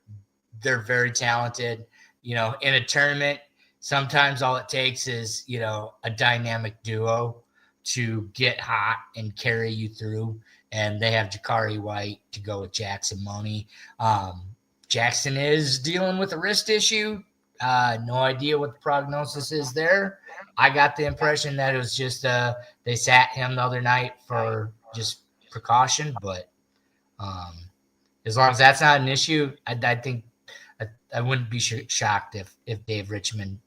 very talented. In a tournament, sometimes all it takes is a dynamic duo to get hot and carry you through. And they have Jakari White to go with Jackson Money. Jackson is dealing with a wrist issue. No idea what the prognosis is there. I got the impression that it was just they sat him the other night for just precaution. But as long as that's not an issue, I think I wouldn't be shocked if Dave Richmond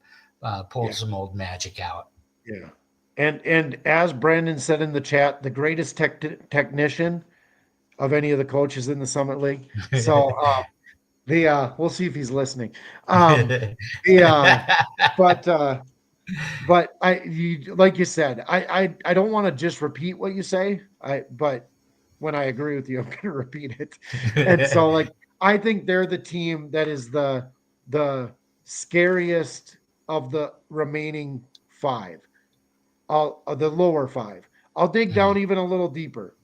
pulled some old magic out. Yeah. And as Brandon said in the chat, the greatest technician of any of the coaches in the Summit League. So we'll see if he's listening. But like you said, I don't want to just repeat what you say. But when I agree with you, I'm going to repeat it. And so like I think they're the team that is the scariest of the remaining 5. The lower 5. I'll dig down even a little deeper.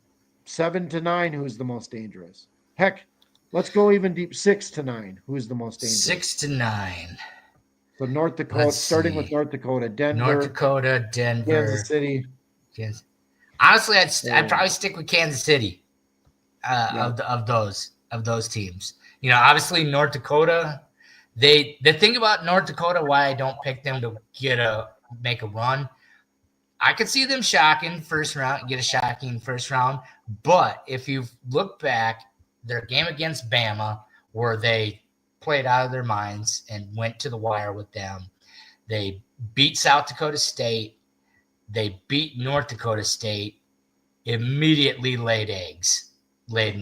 7 to 9, who's the most dangerous? Heck, let's go even deep. 6 to 9, who's the most dangerous? 6 to 9. So North Dakota, starting with North Dakota, Denver, Kansas City. Honestly, I'd probably stick with Kansas City of those teams. Obviously North Dakota. The thing about North Dakota, why I don't pick them to get a make a run. I could see them shocking first round, get a shocking first round. But if you look back, their game against Bama, where they played out of their minds and went to the wire with them, they beat South Dakota State, they beat North Dakota State, immediately laid an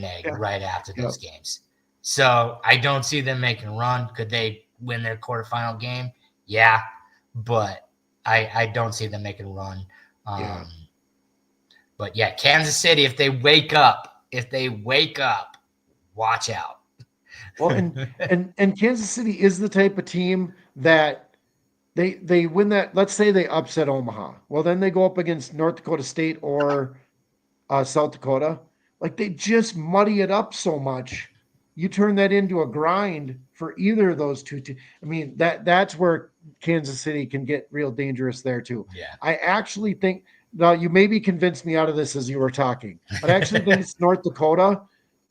egg Yeah. right after Yeah. those games. So I don't see them making a run. Could they win their quarterfinal game? Yeah, but I don't see them making a run. Yeah. But yeah, Kansas City, if they wake up, watch out. Well, and Kansas City is the type of team that they win that. Let's say they upset Omaha. Well, then they go up against North Dakota State or South Dakota. Like they just muddy it up so much. You turn that into a grind for either of those two. I mean that's where Kansas City can get real dangerous there too. Yeah. I actually think now you maybe convinced me out of this as you were talking, but I actually think it's North Dakota.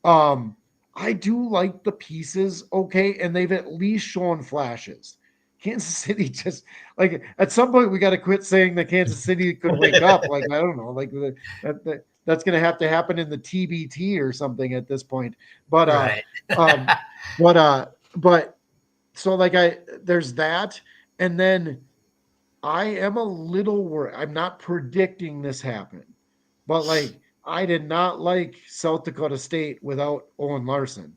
Um, I do like the pieces, okay, and they've at least shown flashes. Kansas City just like at some point we got to quit saying that Kansas City could wake up. Like I don't know, like that's going to happen in the TBT or something at this point. But Right. um, but so like there's that, and then I am a little worried. I'm not predicting this happen, but like I did not like South Dakota State without Owen Larson.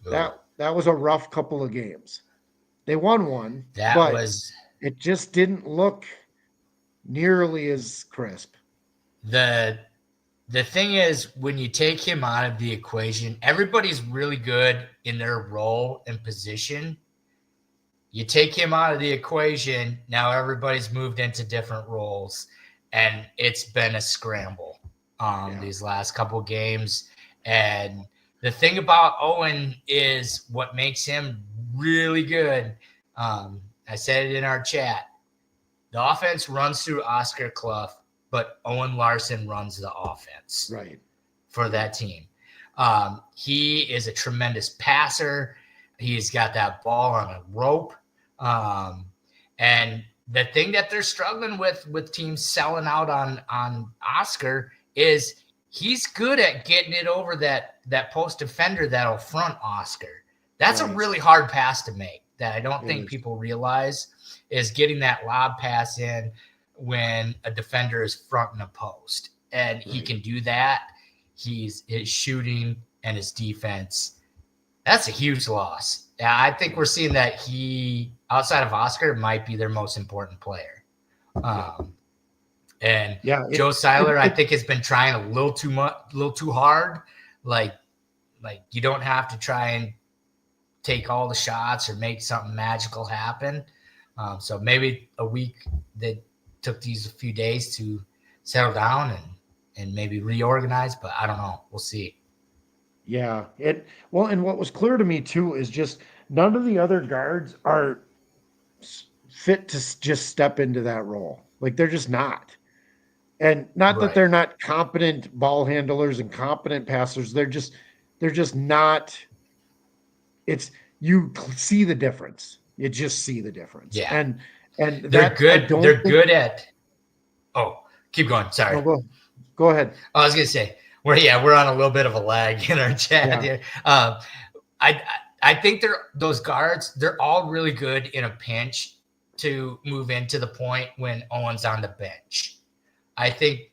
Ooh, That was a rough couple of games. They won one, that but was it just didn't look nearly as crisp. the the thing is when you take him out of the equation, everybody's really good in their role and position. You take him out of the equation, now everybody's moved into different roles, and it's been a scramble these last couple games. And the thing about Owen is what makes him really good. I said it in our chat. The offense runs through Oscar Clough, but Owen Larson runs the offense Right. for that team. He is a tremendous passer. He's got that ball on a rope. And the thing that they're struggling with teams selling out on Oscar is he's good at getting it over that post defender that'll front Oscar. That's Right. a really hard pass to make that I don't It think is. people realize is getting that lob pass in when a defender is fronting a post. And he Right. can do that. His shooting and his defense. That's a huge loss. Yeah, I think we're seeing that he, outside of Oscar, might be their most important player. And Yeah, Joe Seiler, I think, has been trying a little too much, a little too hard. Like you don't have to try and take all the shots or make something magical happen. So maybe a week that took these a few days to settle down and maybe reorganize, but I don't know. We'll see. Yeah, well, and what was clear to me too is just none of the other guards are fit to just step into that role. Like they're just not. And not that Right. they're not competent ball handlers and competent passers. They're just not. It's you see the difference. You just see the difference. Yeah. And They're that I good. don't They're think, good at. Oh, keep going. Sorry. no, go ahead. I was gonna say we're on a little bit of a lag in our chat Yeah. here. I I think those guards. They're all really good in a pinch to move into the point when Owen's on the bench. I think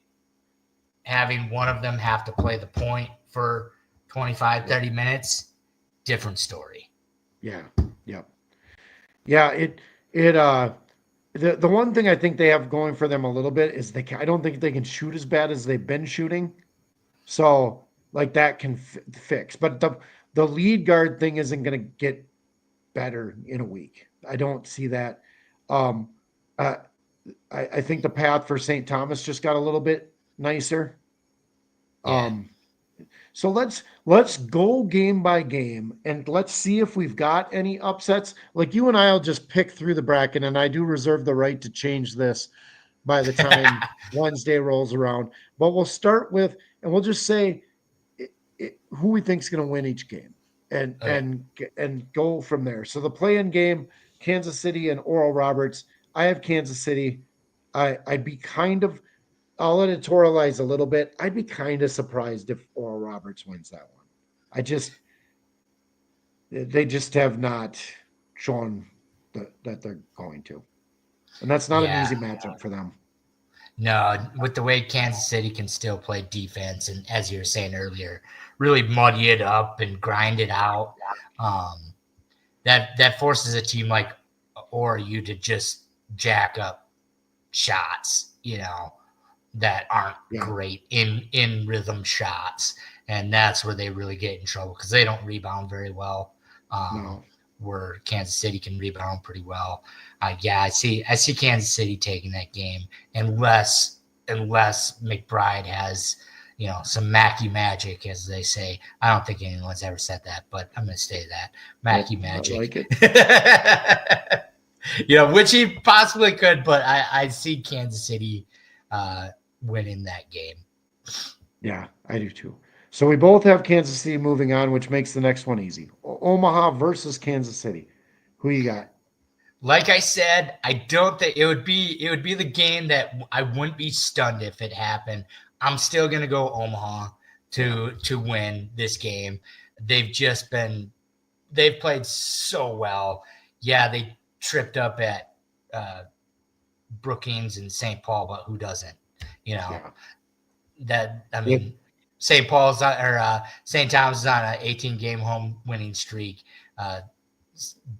having one of them have to play the point for 25, 30 minutes, different story. Yeah. Yeah. Yeah. The one thing I think they have going for them a little bit is I don't think they can shoot as bad as they've been shooting. So like that can fix, but the lead guard thing isn't going to get better in a week. I don't see that. Um, uh, I think the path for St. Thomas just got a little bit nicer. Yeah. So let's go game by game and let's see if we've got any upsets. Like you and I'll just pick through the bracket, and I do reserve the right to change this by the time Wednesday rolls around. But we'll start with, and we'll just say who we think's going to win each game, and go from there. So the play-in game, Kansas City and Oral Roberts. I have Kansas City. I'd be kind of, I'll editorialize a little bit. I'd be kind of surprised if Oral Roberts wins that one. I just, they just have not shown that they're going to. And that's not an Yeah. easy matchup for them. No, with the way Kansas City can still play defense, and as you were saying earlier, really muddy it up and grind it out. Um, that forces a team like you to just jack up shots, that aren't Yeah. great in rhythm shots, and that's where they really get in trouble because they don't rebound very well. No. Where Kansas City can rebound pretty well. Yeah, I see Kansas City taking that game unless McBride has some Mackey magic, as they say. I don't think anyone's ever said that, but I'm going to say that Mackey magic. I like it. Which he possibly could, but I see Kansas City winning that game. Yeah, I do too. So we both have Kansas City moving on, which makes the next one easy. Omaha versus Kansas City. Who you got? Like I said, I don't think it would be the game that I wouldn't be stunned if it happened. I'm still gonna go Omaha to win this game. They've played so well. Yeah, they tripped up at Brookings and St. Paul, but who doesn't? St. Paul's or St. Thomas is on an 18-game home winning streak.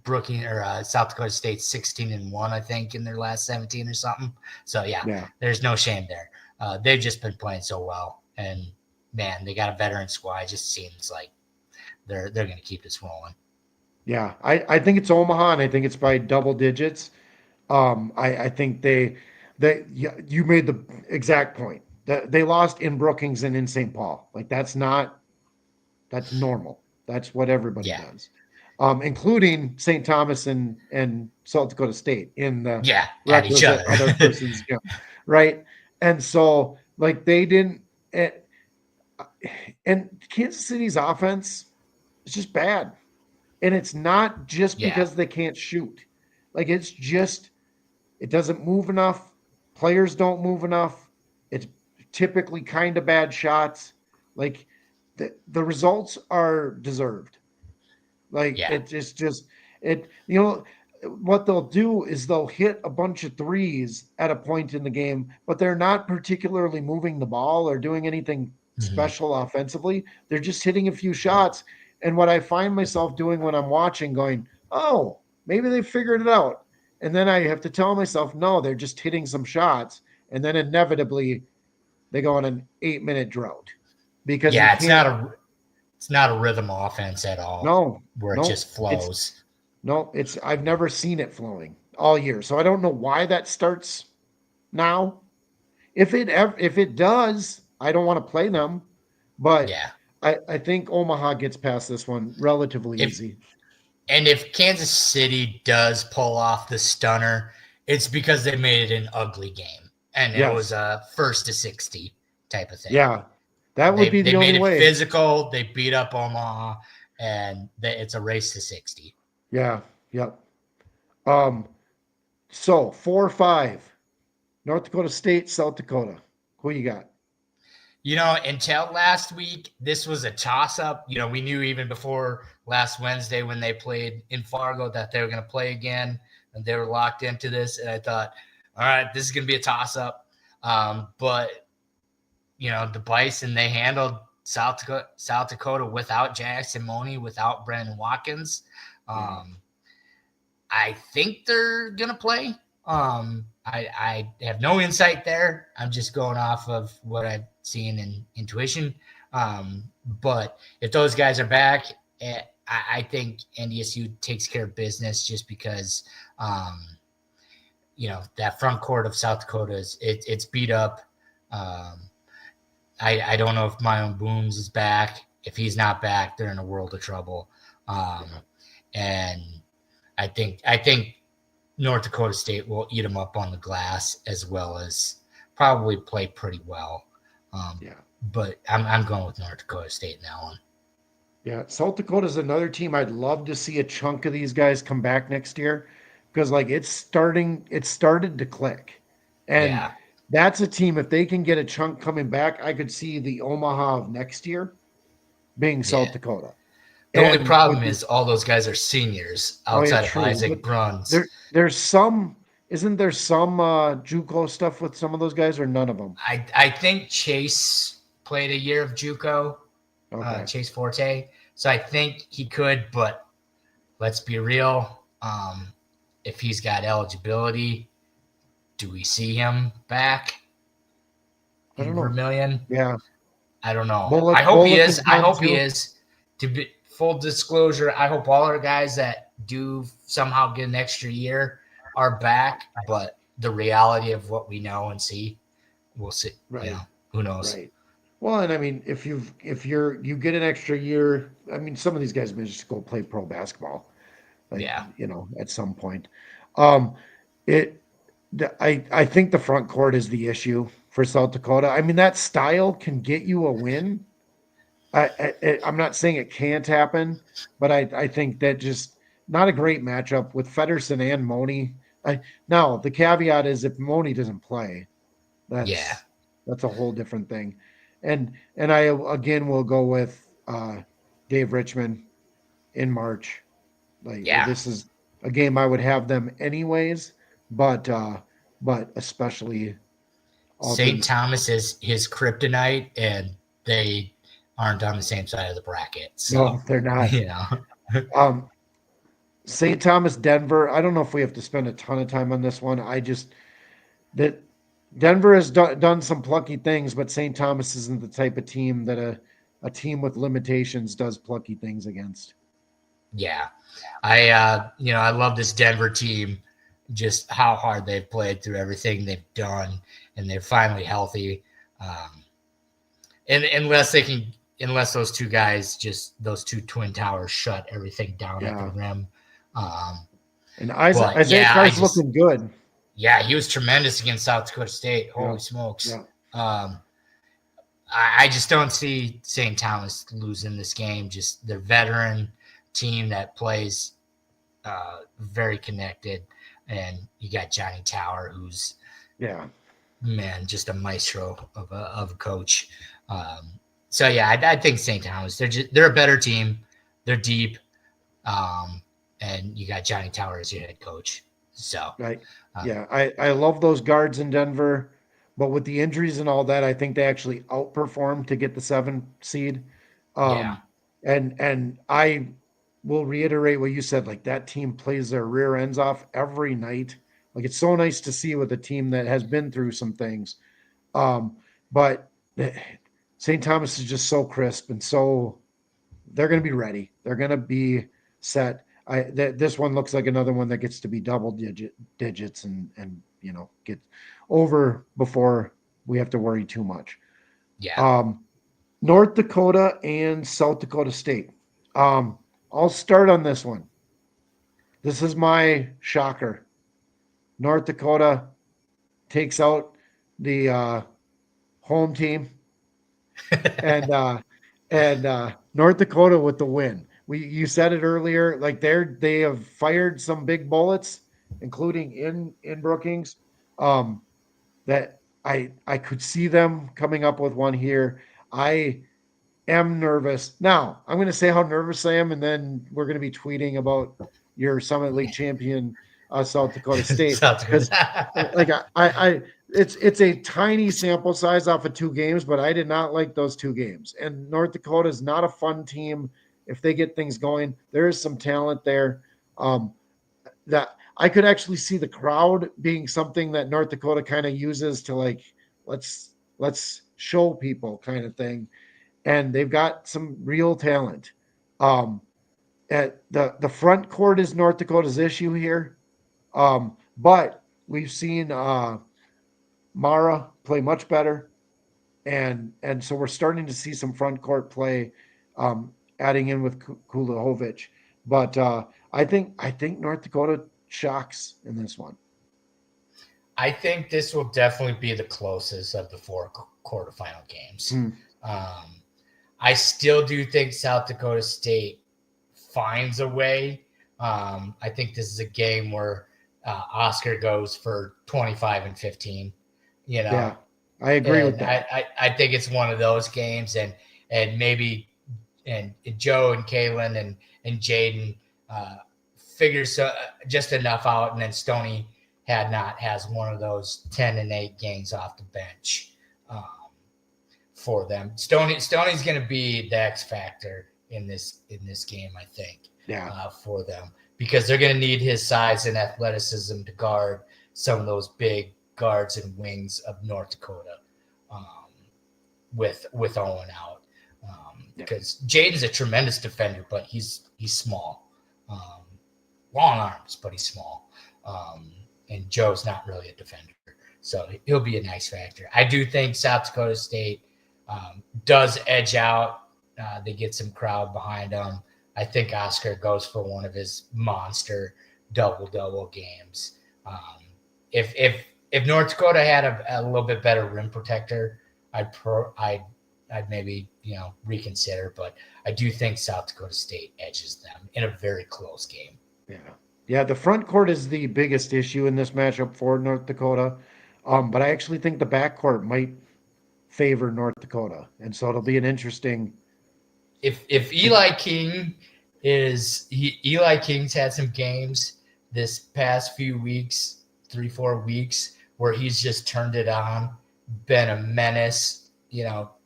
Brookings or South Dakota State 16-1, I think, in their last 17 or something. So yeah. There's no shame there. They've just been playing so well, and man, they got a veteran squad. It just seems like they're going to keep this rolling. Yeah, I think it's Omaha, and I think it's by double digits. I think you made the exact point. They lost in Brookings and in St. Paul. Like that's normal. That's what everybody does. Including St. Thomas and South Dakota State in the at each other person's game, right? And so like they didn't, and Kansas City's offense is just bad, and it's not just because they can't shoot. Like it's just it doesn't move enough. Players don't move enough. It's typically kind of bad shots. Like the results are deserved. Like it's just what they'll do is they'll hit a bunch of threes at a point in the game, but they're not particularly moving the ball or doing anything special offensively. They're just hitting a few shots. And what I find myself doing when I'm watching, going, oh, maybe they figured it out. And then I have to tell myself, no, they're just hitting some shots. And then inevitably they go on an 8-minute drought because it's not a rhythm offense at all. No, it just flows. I've never seen it flowing all year. So I don't know why that starts now. If it does, I don't want to play them. But I think Omaha gets past this one relatively easy. And if Kansas City does pull off the stunner, it's because they made it an ugly game. And it was a 1st to 60 type of thing. Yeah. That would be the only way. They made it physical. They beat up Omaha, and it's a race to 60. Yeah. Yep. So 4-5, North Dakota State, South Dakota. Who you got? Until last week, this was a toss-up. We knew even before last Wednesday when they played in Fargo that they were going to play again, and they were locked into this. And I thought, all right, this is going to be a toss-up. But the Bison, they handled South Dakota without Jackson Money, without Brandon Watkins. I think they're going to play. I have no insight there. I'm just going off of what I've seen in intuition. But if those guys are back, I think NDSU takes care of business just because, that front court of South Dakota it's beat up. I don't know if Myron Booms is back. If he's not back, they're in a world of trouble. And I think North Dakota State will eat them up on the glass as well as probably play pretty well. But I'm going with North Dakota State in that one. Yeah, South Dakota is another team I'd love to see a chunk of these guys come back next year because like it started to click, and Yeah. that's a team. If they can get a chunk coming back, I could see the Omaha of next year being Yeah. South Dakota. The only And with problem the, is all those guys are seniors oh yeah, outside of true, but Isaac Bruns. there's some, isn't there some JUCO stuff with some of those guys or none of them? I think Chase played a year of JUCO, Okay, Chase Forte. So I think he could, but let's be real. If he's got eligibility, do we see him back I don't in know. Vermillion? Yeah, I don't know. I Bullock hope he Bullock is. is I gone hope he too. is. To be full disclosure, I hope all our guys that do somehow get an extra year are back. But the reality of what we know and see, we'll see. Right, Who knows? right. Well, and I mean, if you get an extra year, I mean, some of these guys may just go play pro basketball, like Yeah. at some point. Um, it, I think the front court is the issue for South Dakota. I mean, that style can get you a win. I'm not saying it can't happen, but I think that just not a great matchup with Feddersen and Moni. Now the caveat is if Moni doesn't play, Yeah. that's that's a whole different thing. And I again will go with Dave Richmond in March. Like Yeah. this is a game I would have them anyways, but especially all St. things. Thomas is his kryptonite, and they aren't on the same side of the bracket. So, No, they're not. you know, Um, St. Thomas, Denver. I don't know if we have to spend a ton of time on this one. I just that Denver has done some plucky things, but St. Thomas isn't the type of team that a team with limitations does plucky things against. yeah. I love this Denver team, just how hard they've played through everything they've done, and they're finally healthy. Um, and unless those two guys, just those two twin towers, shut everything down at the Yeah, rim. Um, and but Isaiah yeah, Carr's looking good. he was tremendous against South Dakota State. Yeah, Holy smokes! yeah, Um, I just don't see St. Thomas losing this game. Just their veteran team that plays very connected, and you got Johnny Tower, who's yeah. man, just a maestro of a coach. So yeah, I think St. Thomas. They're a better team. They're deep, and you got Johnny Tower as your head coach. So Right. uh, Yeah, I love those guards in Denver, but with the injuries and all that, I think they actually outperformed to get the 7 seed. yeah, Um, and I will reiterate what you said. Like that team plays their rear ends off every night. Like it's so nice to see with a team that has been through some things. But St. Thomas is just so crisp and so they're going to be ready. They're going to be set. This one looks like another one that gets to be double digits and get over before we have to worry too much. yeah. Um, North Dakota and South Dakota State. I'll start on this one. This is my shocker. North Dakota takes out the home team and North Dakota with the win. You said it earlier, like they have fired some big bullets, including in Brookings. Um, that I could see them coming up with one here. I am nervous. Now I'm going to say how nervous I am, and then we're going to be tweeting about your Summit League champion, South Dakota State, South because Dakota. like it's a tiny sample size off of 2 games, but I did not like those 2 games. And North Dakota is not a fun team. If they get things going, there is some talent there. That I could actually see the crowd being something that North Dakota kind of uses to like let's show people kind of thing. And they've got some real talent. Um, at the front court is North Dakota's issue here. But we've seen Mara play much better, and so we're starting to see some front court play, adding in with Kulahovic. But I think North Dakota shocks in this one. I think this will definitely be the closest of the 4 quarterfinal games. Hmm. I still do think South Dakota State finds a way. I think this is a game where Oscar goes for 25 and 15. You know, Yeah, I agree with and that. I think it's one of those games, and maybe and Joe and Kalen and Jaden figures just enough out, and then Stoney has one of those 10-8 games off the bench um, for them. Stoney's going to be the X factor in this game, I think, Yeah, for them because they're going to need his size and athleticism to guard some of those big guards and wings of North Dakota um, with Owen out. yeah, Because Jaden's a tremendous defender, but he's small. Um, Long arms, but he's small. And Joe's not really a defender. So he'll be a nice factor. I do think South Dakota State does edge out. They get some crowd behind them. I think Oscar goes for one of his monster double games. If North Dakota had a little bit better rim protector, I'd maybe reconsider. But I do think South Dakota State edges them in a very close game. yeah, yeah. The front court is the biggest issue in this matchup for North Dakota, but I actually think the back court might favor North Dakota, and so it'll be an interesting. If Eli King Eli King's had some games this past few weeks, 3-4 weeks, where he's just turned it on, been a menace,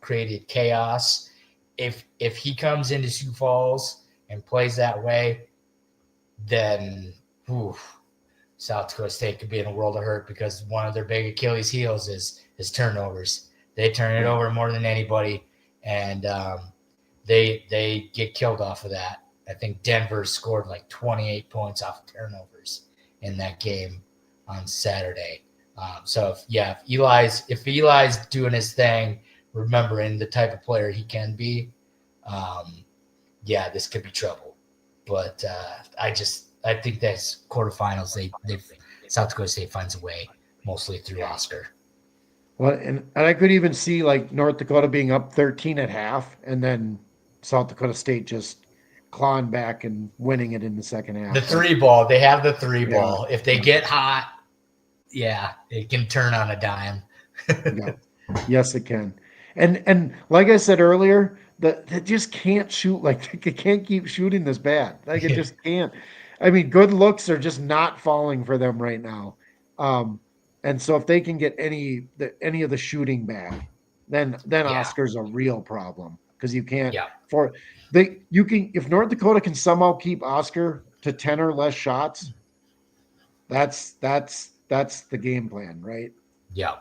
created chaos. If he comes into Sioux Falls and plays that way, then South Dakota State could be in a world of hurt because one of their big Achilles heels is turnovers. They turn it over more than anybody, and they get killed off of that. I think Denver scored like 28 points off of turnovers in that game on Saturday. So if Eli's doing his thing, remembering the type of player he can be, this could be trouble. But I think that's quarterfinals. They South Dakota State finds a way, mostly through Oscar. Well, and I could even see like North Dakota being up 13 at half, and then South Dakota State just clawing back and winning it in the second half. The three ball, they have the three Yeah. ball. If they get hot, it can turn on a dime. Yeah. Yes, it can. And like I said earlier, they just can't shoot. Like they can't keep shooting this bad. Like it just can't. I mean, good looks are just not falling for them right now. And so if they can get any of the shooting back, then Oscar's a real problem because you can't if North Dakota can somehow keep Oscar to 10 or less shots, that's the game plan, right? Yeah.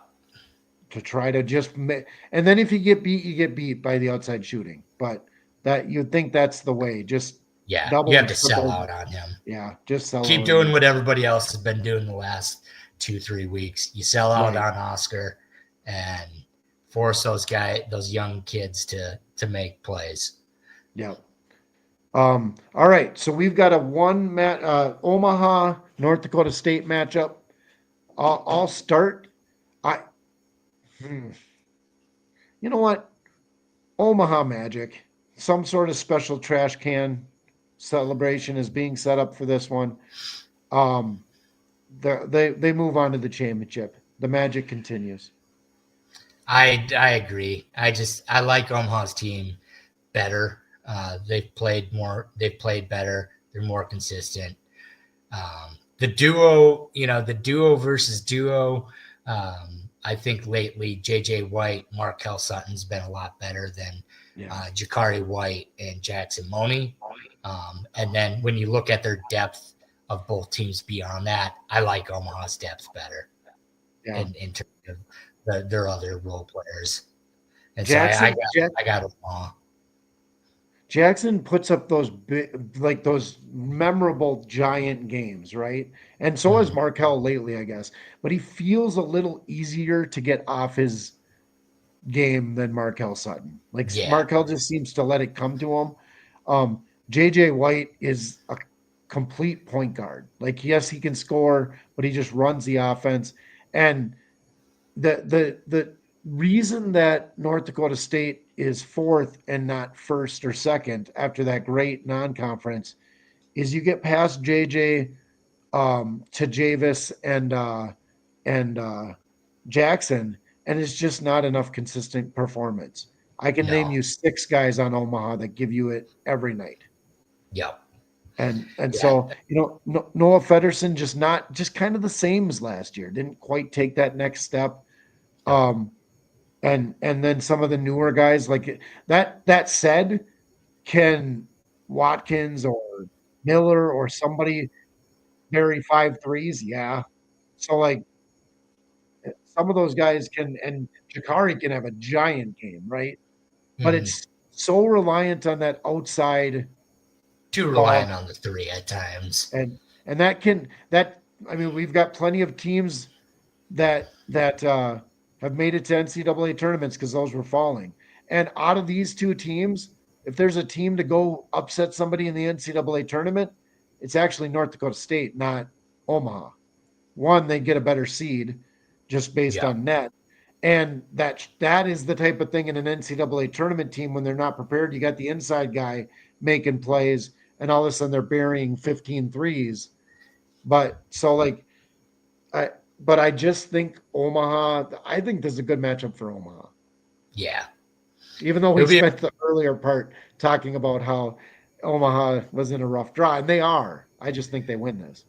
To try to just and then if you get beat by the outside shooting, but that you'd think that's the way. Just double you have to sell out on him. Yeah, just sell. Keep doing what everybody else has been doing the last 2-3 weeks. You sell out on Oscar and force those young kids to make plays. Yeah. All right. So we've got a Omaha North Dakota State matchup. I'll start. You know what? Omaha Magic. Some sort of special trash can celebration is being set up for this one. They move on to the championship. The magic continues. I agree. I like Omaha's team better. They've played better. They're more consistent. The duo versus duo. I think lately JJ White, Markel Sutton's been a lot better than Jakari White and Jackson Money. And then when you look at their depth of both teams beyond that, I like Omaha's depth better in terms of their other role players. And Jackson, so I got Omaha. Jackson puts up those those memorable giant games, right? And so has Markel lately, I guess. But he feels a little easier to get off his game than Markel Sutton. Markel just seems to let it come to him. JJ White is a complete point guard. Like, yes, he can score, but he just runs the offense. And the reason that North Dakota State is fourth and not first or second after that great non-conference is you get past JJ to Javis and Jackson, and it's just not enough consistent performance. I can name No. you 6 guys on Omaha that give you it every night. Yep. And Yeah. so, Noah Federson just kind of the same as last year. Didn't quite take that next step. Yep. Um, and then some of the newer guys like that. That said, can Watkins or Miller or somebody carry 5 threes? Yeah. So like some of those guys can, and Jakari can have a giant game, right? But Mhm. it's so reliant on that outside Too ball, reliant on the three at times. and that I mean we've got plenty of teams that have made it to NCAA tournaments because those were falling. And out of these two teams, if there's a team to go upset somebody in the NCAA tournament, it's actually North Dakota State, not Omaha. One, they get a better seed just based Yeah. on net. And that is the type of thing in an NCAA tournament team when they're not prepared. You got the inside guy making plays, and all of a sudden they're burying 15 threes. But so like I but I just think Omaha, I think this is a good matchup for Omaha. Yeah. Even though we It'll be spent the earlier part talking about how Omaha was in a rough draw, and they are. I just think they win this.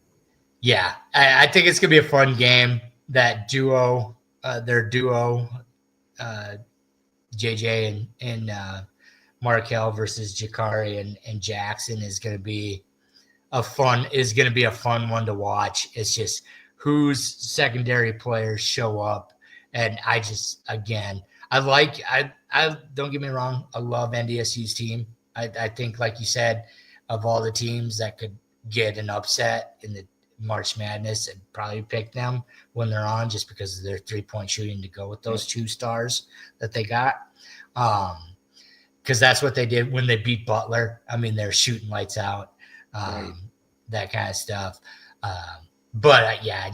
Yeah, I think it's gonna be a fun game. That duo, their duo, uh, JJ and Markel versus Jakari and Jackson is gonna be a fun one to watch. It's just whose secondary players show up, and I just again I don't get me wrong, I love NDSU's team. I think like you said, of all the teams that could get an upset in the March Madness and probably pick them when they're on just because of their 3-point shooting to go with those 2 stars that they got. Because that's what they did when they beat Butler. I mean, they're shooting lights out, Right. that kind of stuff. But yeah,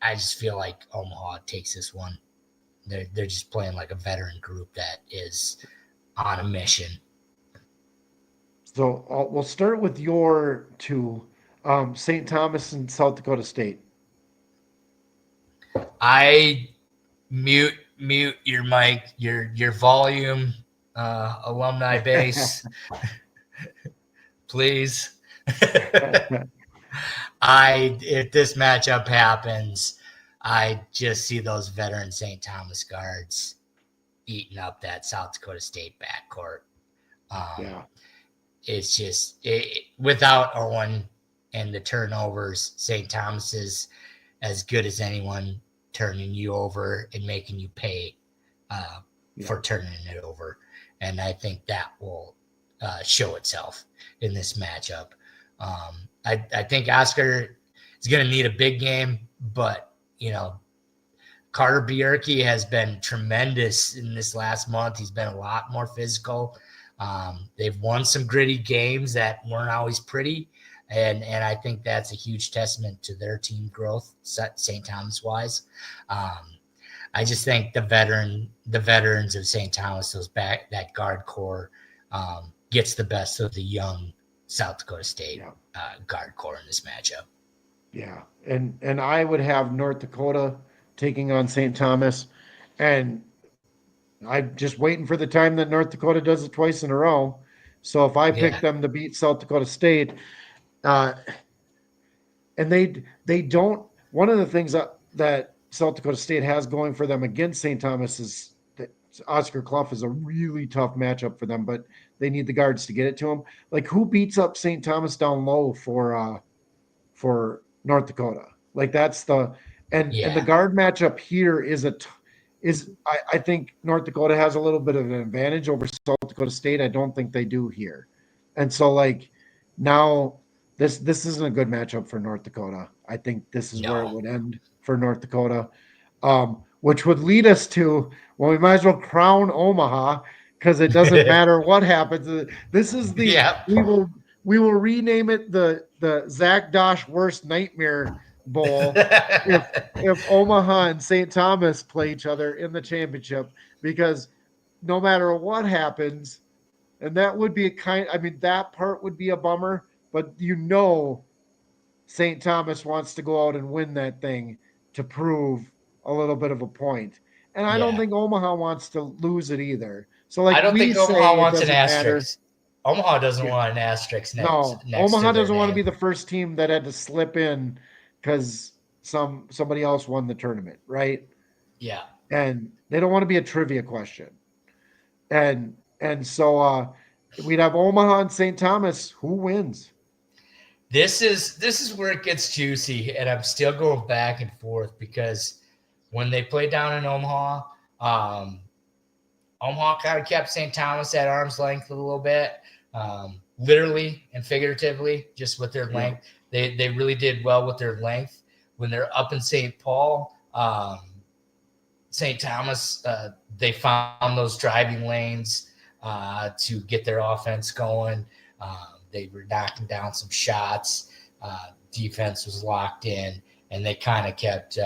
I just feel like Omaha takes this one. They're just playing like a veteran group that is on a mission. So we'll start with your two, St. Thomas and South Dakota State. I mute your mic, your volume, alumni base, please. If this matchup happens, I just see those veteran St. Thomas guards eating up that South Dakota State backcourt. Yeah. It's just without Owen and the turnovers, St. Thomas is as good as anyone turning you over and making you pay for turning it over. And I think that will show itself in this matchup. I think Oscar is going to need a big game, but Carter Bjerke has been tremendous in this last month. He's been a lot more physical. They've won some gritty games that weren't always pretty, and I think that's a huge testament to their team growth, St. Thomas wise. I just think the veterans of St. Thomas, that guard core, gets the best of the young South Dakota State guard core in this matchup. Yeah. And I would have North Dakota taking on St. Thomas, and I'm just waiting for the time that North Dakota does it twice in a row. So if I pick Yeah, them to beat South Dakota State, uh, and they don't. One of the things that South Dakota State has going for them against St. Thomas is that Oscar Clough is a really tough matchup for them, but they need the guards to get it to him. Like who beats up St. Thomas down low for North Dakota? Like that's the and the yeah, guard matchup here is I think North Dakota has a little bit of an advantage over South Dakota State. I don't think they do here, and so like now this isn't a good matchup for North Dakota. I think this is where it no, would end for North Dakota, which would lead us to well, we might as well crown Omaha because it doesn't matter what happens. This is the yeah. we will rename it the Zach Dosh worst nightmare bowl if Omaha and St. Thomas play each other in the championship because no matter what happens, and that would be a kind. I mean, that part would be a bummer, but St. Thomas wants to go out and win that thing to prove a little bit of a point. And I don't Yeah. think Omaha wants to lose it either. So, I like don't we think Omaha say, it wants an doesn't matter. asterisk. Omaha doesn't Yeah. want an asterisk No, next to Omaha their doesn't want to be name. the first team that had to slip in because somebody else won the tournament, right? Yeah. And they don't want to be a trivia question. And so we'd have Omaha and St. Thomas. Who wins? This is where it gets juicy, and I'm still going back and forth because when they played down in Omaha, um, Omaha kind of kept St. Thomas at arm's length a little bit, literally and figuratively, just with their Yeah. length. They really did well with their length. When they're up in St. Paul, St. Thomas, they found those driving lanes to get their offense going. They were knocking down some shots. Defense was locked in, and they kind of kept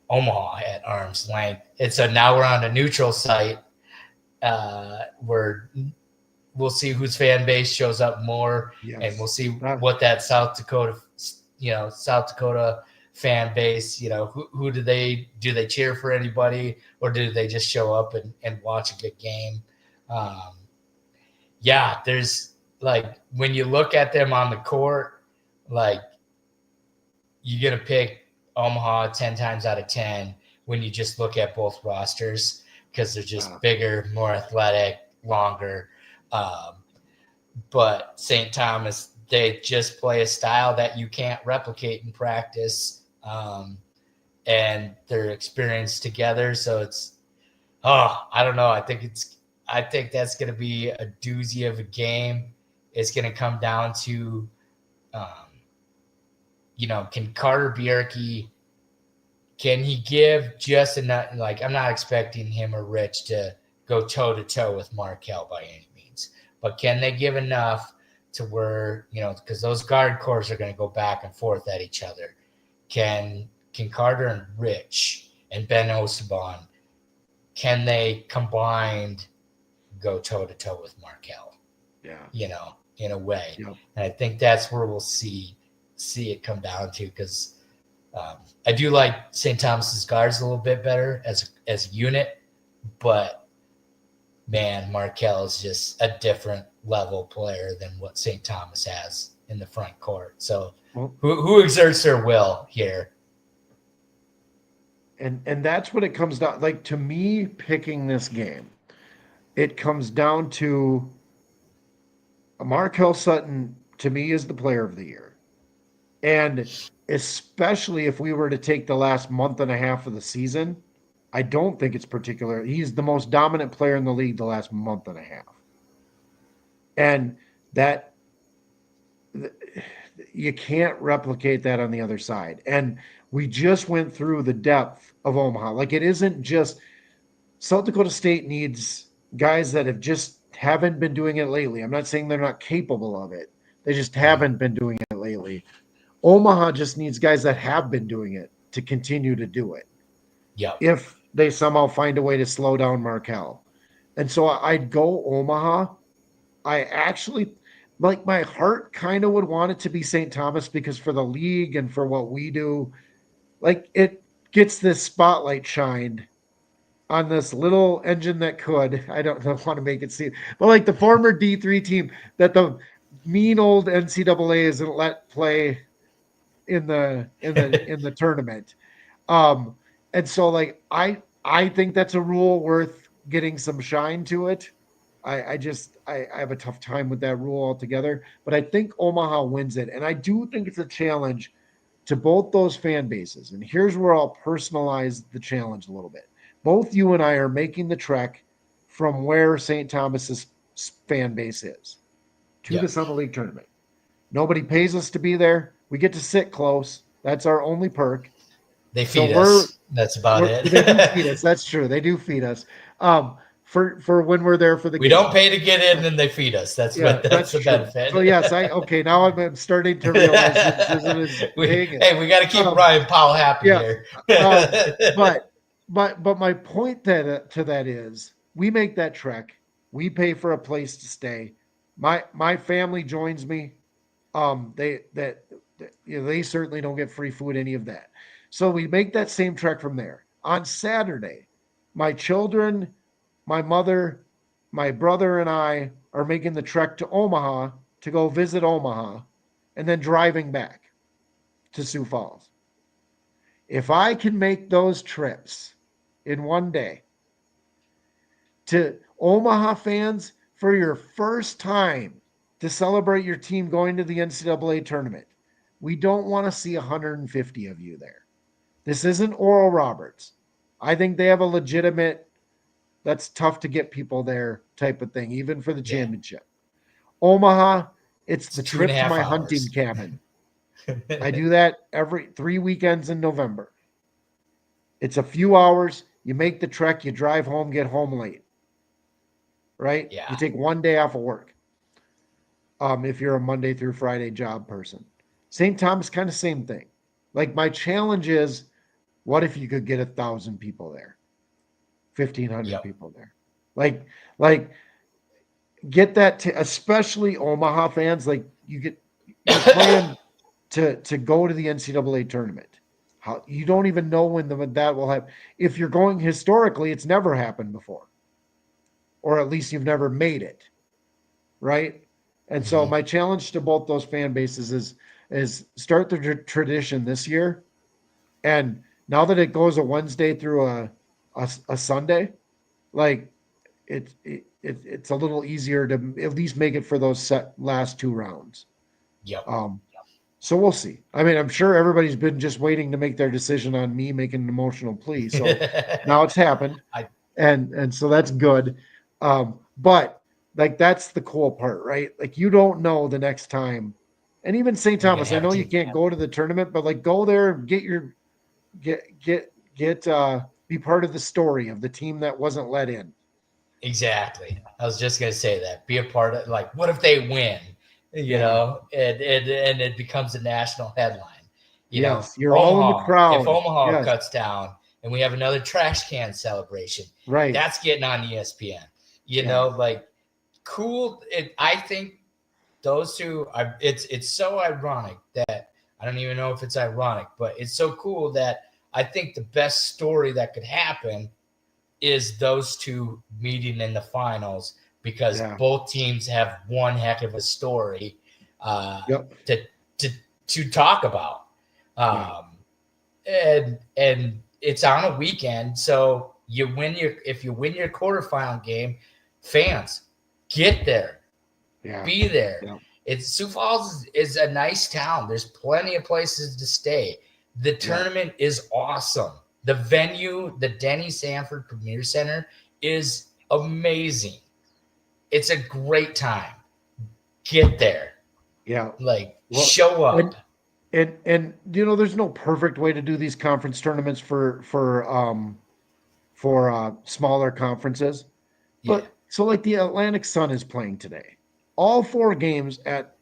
Omaha at arm's length. And so now we're on a neutral site where we'll see whose fan base shows up more, and we'll Yes. see what that South Dakota fan base, who do they cheer for anybody, or do they just show up and watch a good game? Yeah, there's like when you look at them on the court, like you're gonna pick Omaha 10 times out of 10 when you just look at both rosters because they're just bigger, more athletic, longer. But St. Thomas, they just play a style that you can't replicate in practice, and they're experienced together. So I don't know. I think that's going to be a doozy of a game. It's going to come down to, can Carter Bjerke, can he give just enough? Like, I'm not expecting him or Rich to go toe to toe with Markel by any means, but can they give enough to where, because those guard cores are going to go back and forth at each other. Can Carter and Rich and Ben Osaban, can they combined go toe to toe with Markel? Yeah. In a way. Yep. And I think that's where we'll see it come down to, because I do like St. Thomas's guards a little bit better as a unit, but man, Markel is just a different level player than what St. Thomas has in the front court. So who exerts their will here? And that's what it comes down, like, to me, picking this game. It comes down to Markel Sutton, to me, is the player of the year. And especially if we were to take the last month and a half of the season, I don't think it's particular. He's the most dominant player in the league the last month and a half. And that you can't replicate that on the other side. And we just went through the depth of Omaha. Like, it isn't just South Dakota State needs guys that haven't been doing it lately. I'm not saying they're not capable of it. They just haven't been doing it lately. Omaha just needs guys that have been doing it to continue to do it. Yeah. If they somehow find a way to slow down Markel. And so I'd go Omaha. I actually, like, my heart kind of would want it to be St. Thomas because for the league and for what we do, like, it gets this spotlight shined on this little engine that could. I don't want to make it seem, but like the former D3 team that the mean old NCAA isn't let play in the tournament. And so, like, I think that's a rule worth getting some shine to it. I have a tough time with that rule altogether, but I think Omaha wins it. And I do think it's a challenge to both those fan bases. And here's where I'll personalize the challenge a little bit. Both you and I are making the trek from where St. Thomas's fan base is to the Summit League tournament. Nobody pays us to be there. We get to sit close. That's our only perk. They feed us. That's about it. They do feed us. That's true. They do feed us. For when we're there for the we game. Don't pay to get in, and they feed us. That's the true. benefit. So yes, now I'm starting to realize this isn't as big. We got to keep Ryan Powell happy here. But my point to that is, we make that trek. We pay for a place to stay. My family joins me. they certainly don't get free food, any of that. So we make that same trek from there. On Saturday, my children, my mother, my brother, and I are making the trek to Omaha to go visit Omaha and then driving back to Sioux Falls. If I can make those trips in one day to Omaha fans for your first time to celebrate your team going to the NCAA tournament, we don't want to see 150 of you there. This isn't Oral Roberts. I think they have a legitimate, that's tough to get people there type of thing, even for the championship. Omaha, it's the It's 2.5 trip to my hours. hunting cabin. I do that every 3 weekends in November. It's a few hours. You make the trek, you drive home, get home late. Right? Yeah. You take one day off of work. If you're a Monday through Friday job person. St. Thomas, kind of same thing. Like my challenge is, what if you could get 1,000 people there? 1,500 people there. Like get that to, especially Omaha fans, like you're planning to go to the NCAA tournament. How you don't even know when that will happen. If you're going historically, it's never happened before. Or at least you've never made it. Right? And so my challenge to both those fan bases is start the tradition this year. And now that it goes a Wednesday through a Sunday, like it's a little easier to at least make it for those last 2 rounds. Yep. So we'll see. I mean, I'm sure everybody's been just waiting to make their decision on me making an emotional plea. So now it's happened, and so that's good. But like that's the cool part, right? Like you don't know the next time. And even St. Thomas, I know you can't go to the tournament, but like go there, be part of the story of the team that wasn't let in. Exactly. I was just gonna say that. Be a part of, like, what if they win? You know, and it becomes a national headline. You know, you're Omaha, all in the crowd. If Omaha cuts down and we have another trash can celebration, right? That's getting on ESPN. You know, like cool. I think those two are. It's so ironic that I don't even know if it's ironic, but it's so cool that I think the best story that could happen is those two meeting in the finals, because both teams have one heck of a story to talk about. And it's on a weekend, so if you win your quarterfinal game, fans get there, be there. Sioux Falls is a nice town. There's plenty of places to stay. The tournament is awesome. The venue, the Denny Sanford Premier Center, is amazing. It's a great time. Get there. Show up. And you know, there's no perfect way to do these conference tournaments for smaller conferences. But so like the Atlantic Sun is playing today. All 4 games at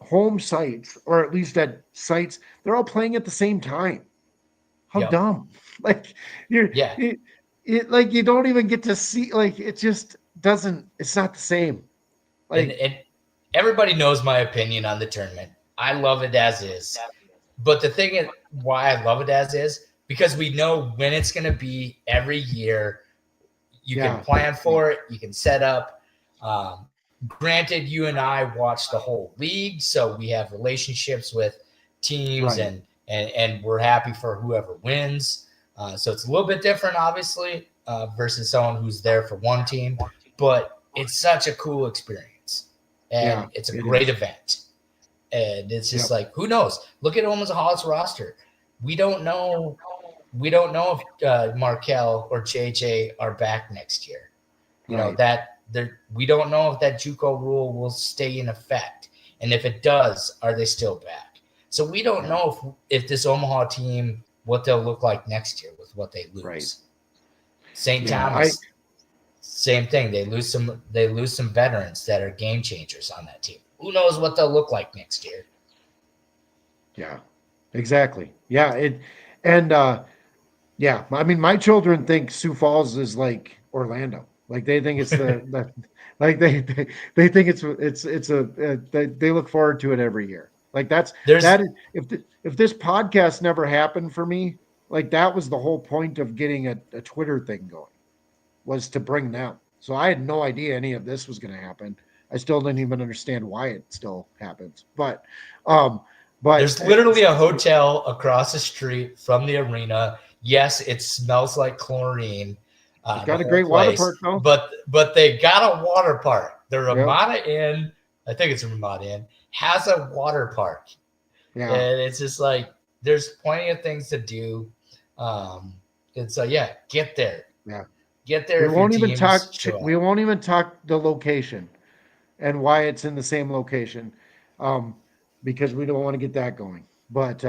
home sites, or at least at sites, they're all playing at the same time. How dumb. Like like you don't even get to see, like it just doesn't, it's not the same. Like, and everybody knows my opinion on the tournament. I love it as is. But the thing is, why I love it as is, because we know when it's going to be every year. You can plan for it. You can set up. Granted, you and I watch the whole league, so we have relationships with teams, and we're happy for whoever wins. So it's a little bit different, obviously, versus someone who's there for one team. But it's such a cool experience, and it's a great event. And it's just like, who knows? Look at Omaha's roster. We don't know if Markel or JJ are back next year. You know that we don't know if that JUCO rule will stay in effect, and if it does, are they still back? So we don't know if this Omaha team, what they'll look like next year with what they lose. St. Thomas, same thing. They lose some veterans that are game changers on that team. Who knows what they'll look like next year? Yeah, exactly. Yeah, I mean, my children think Sioux Falls is like Orlando. Like they think it's like they think they look forward to it every year. Like that is if this podcast never happened for me, like that was the whole point of getting a Twitter thing going, was to bring them. So I had no idea any of this was going to happen. I still didn't even understand why it still happens. But there's literally a hotel across the street from the arena. Yes, it smells like chlorine. It's got a great water park though. But they got a water park. The Ramada Yep. Inn, I think it's a Ramada Inn, has a water park. Yeah. And it's just like there's plenty of things to do. And so yeah, get there. Yeah. Get there. We won't even talk the location and why it's in the same location. Because we don't want to get that going. But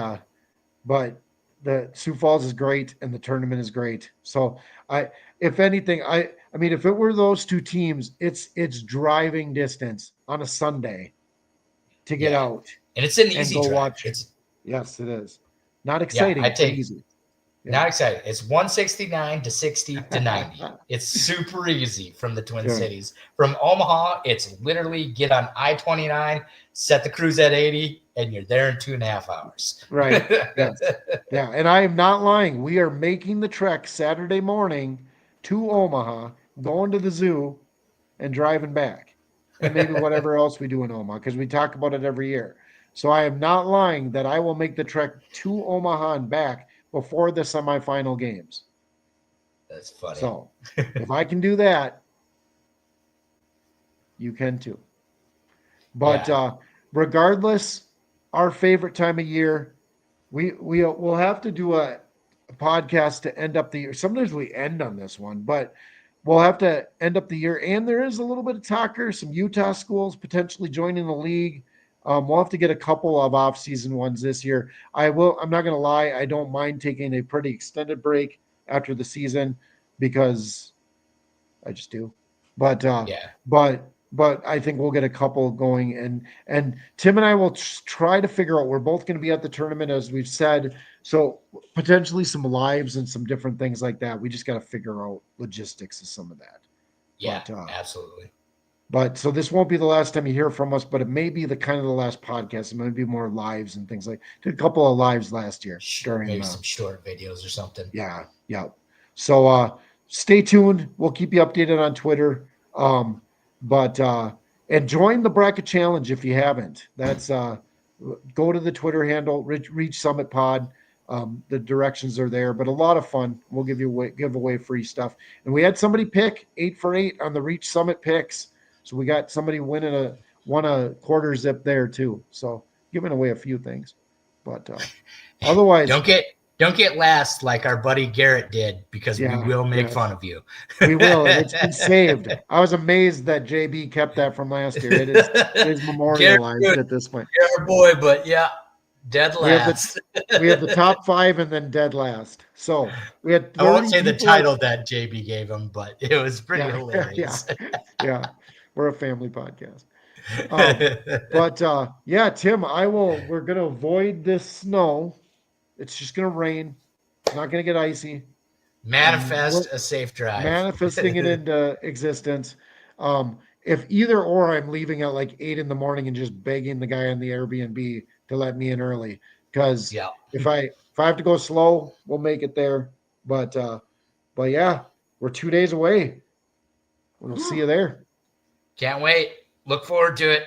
the Sioux Falls is great and the tournament is great. So if anything, I mean, if it were those two teams, it's driving distance on a Sunday to get out. And it's an easy drive. Watch. Yes, it is. Not exciting, but easy. Yeah. Not exciting. It's 169 to 60 to 90. It's super easy from the Twin Cities. From Omaha, it's literally get on I-29, set the cruise at 80, and you're there in 2.5 hours. Right. Yes. Yeah. And I am not lying. We are making the trek Saturday morning to Omaha, going to the zoo and driving back. And maybe whatever else we do in Omaha, because we talk about it every year. So I am not lying that I will make the trek to Omaha and back before the semifinal games. That's funny. So if I can do that, you can too. But regardless, our favorite time of year, we'll have to do a podcast to end up the year. Sometimes we end on this one, but we'll have to end up the year. And there is a little bit of talker, some Utah schools potentially joining the league. We'll have to get a couple of off-season ones this year. I'm not going to lie. I don't mind taking a pretty extended break after the season because I just do. But I think we'll get a couple going, and Tim and I will try to figure out. We're both going to be at the tournament, as we've said, so potentially some lives and some different things like that. We just got to figure out logistics of some of that. Yeah, absolutely. But so this won't be the last time you hear from us, but it may be the last podcast. It might be more lives and things like. Did a couple of lives last year during maybe some short videos or something. Yeah. So stay tuned. We'll keep you updated on Twitter. And join the bracket challenge if you haven't. That's go to the Twitter handle, Reach Summit Pod. The directions are there, but a lot of fun. We'll give away free stuff. And we had somebody pick 8 for 8 on the Reach Summit picks. So we got somebody won a quarter zip there too. So giving away a few things, but otherwise, don't get last like our buddy Garrett did, because we will make fun of you. We will. And it's been saved. I was amazed that JB kept that from last year. It is memorialized at this point. You're our boy, but dead last. We have the top 5 and then dead last. So we had. I won't say the title that JB gave him, but it was pretty hilarious. Yeah. We're a family podcast. Tim, we're going to avoid this snow. It's just going to rain. It's not going to get icy. Manifest a safe drive. Manifesting it into existence. If either or, I'm leaving at like 8 a.m. and just begging the guy on the Airbnb to let me in early. Because if I have to go slow, we'll make it there. But we're 2 days away. We'll see you there. Can't wait. Look forward to it.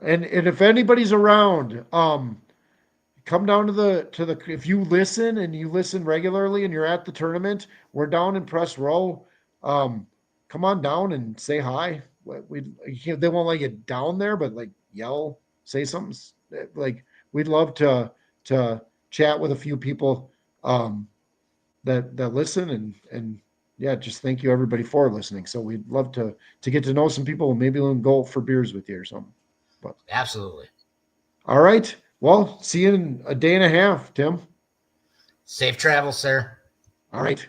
And if anybody's around, come down to the if you listen and you listen regularly and you're at the tournament, we're down in press row. Come on down and say hi. They won't let you down there, but like yell, say something. Like we'd love to chat with a few people that listen and just thank you everybody for listening. So we'd love to get to know some people and maybe we'll go for beers with you or something. But absolutely. All right. Well, see you in a day and a half, Tim. Safe travel, sir. All right.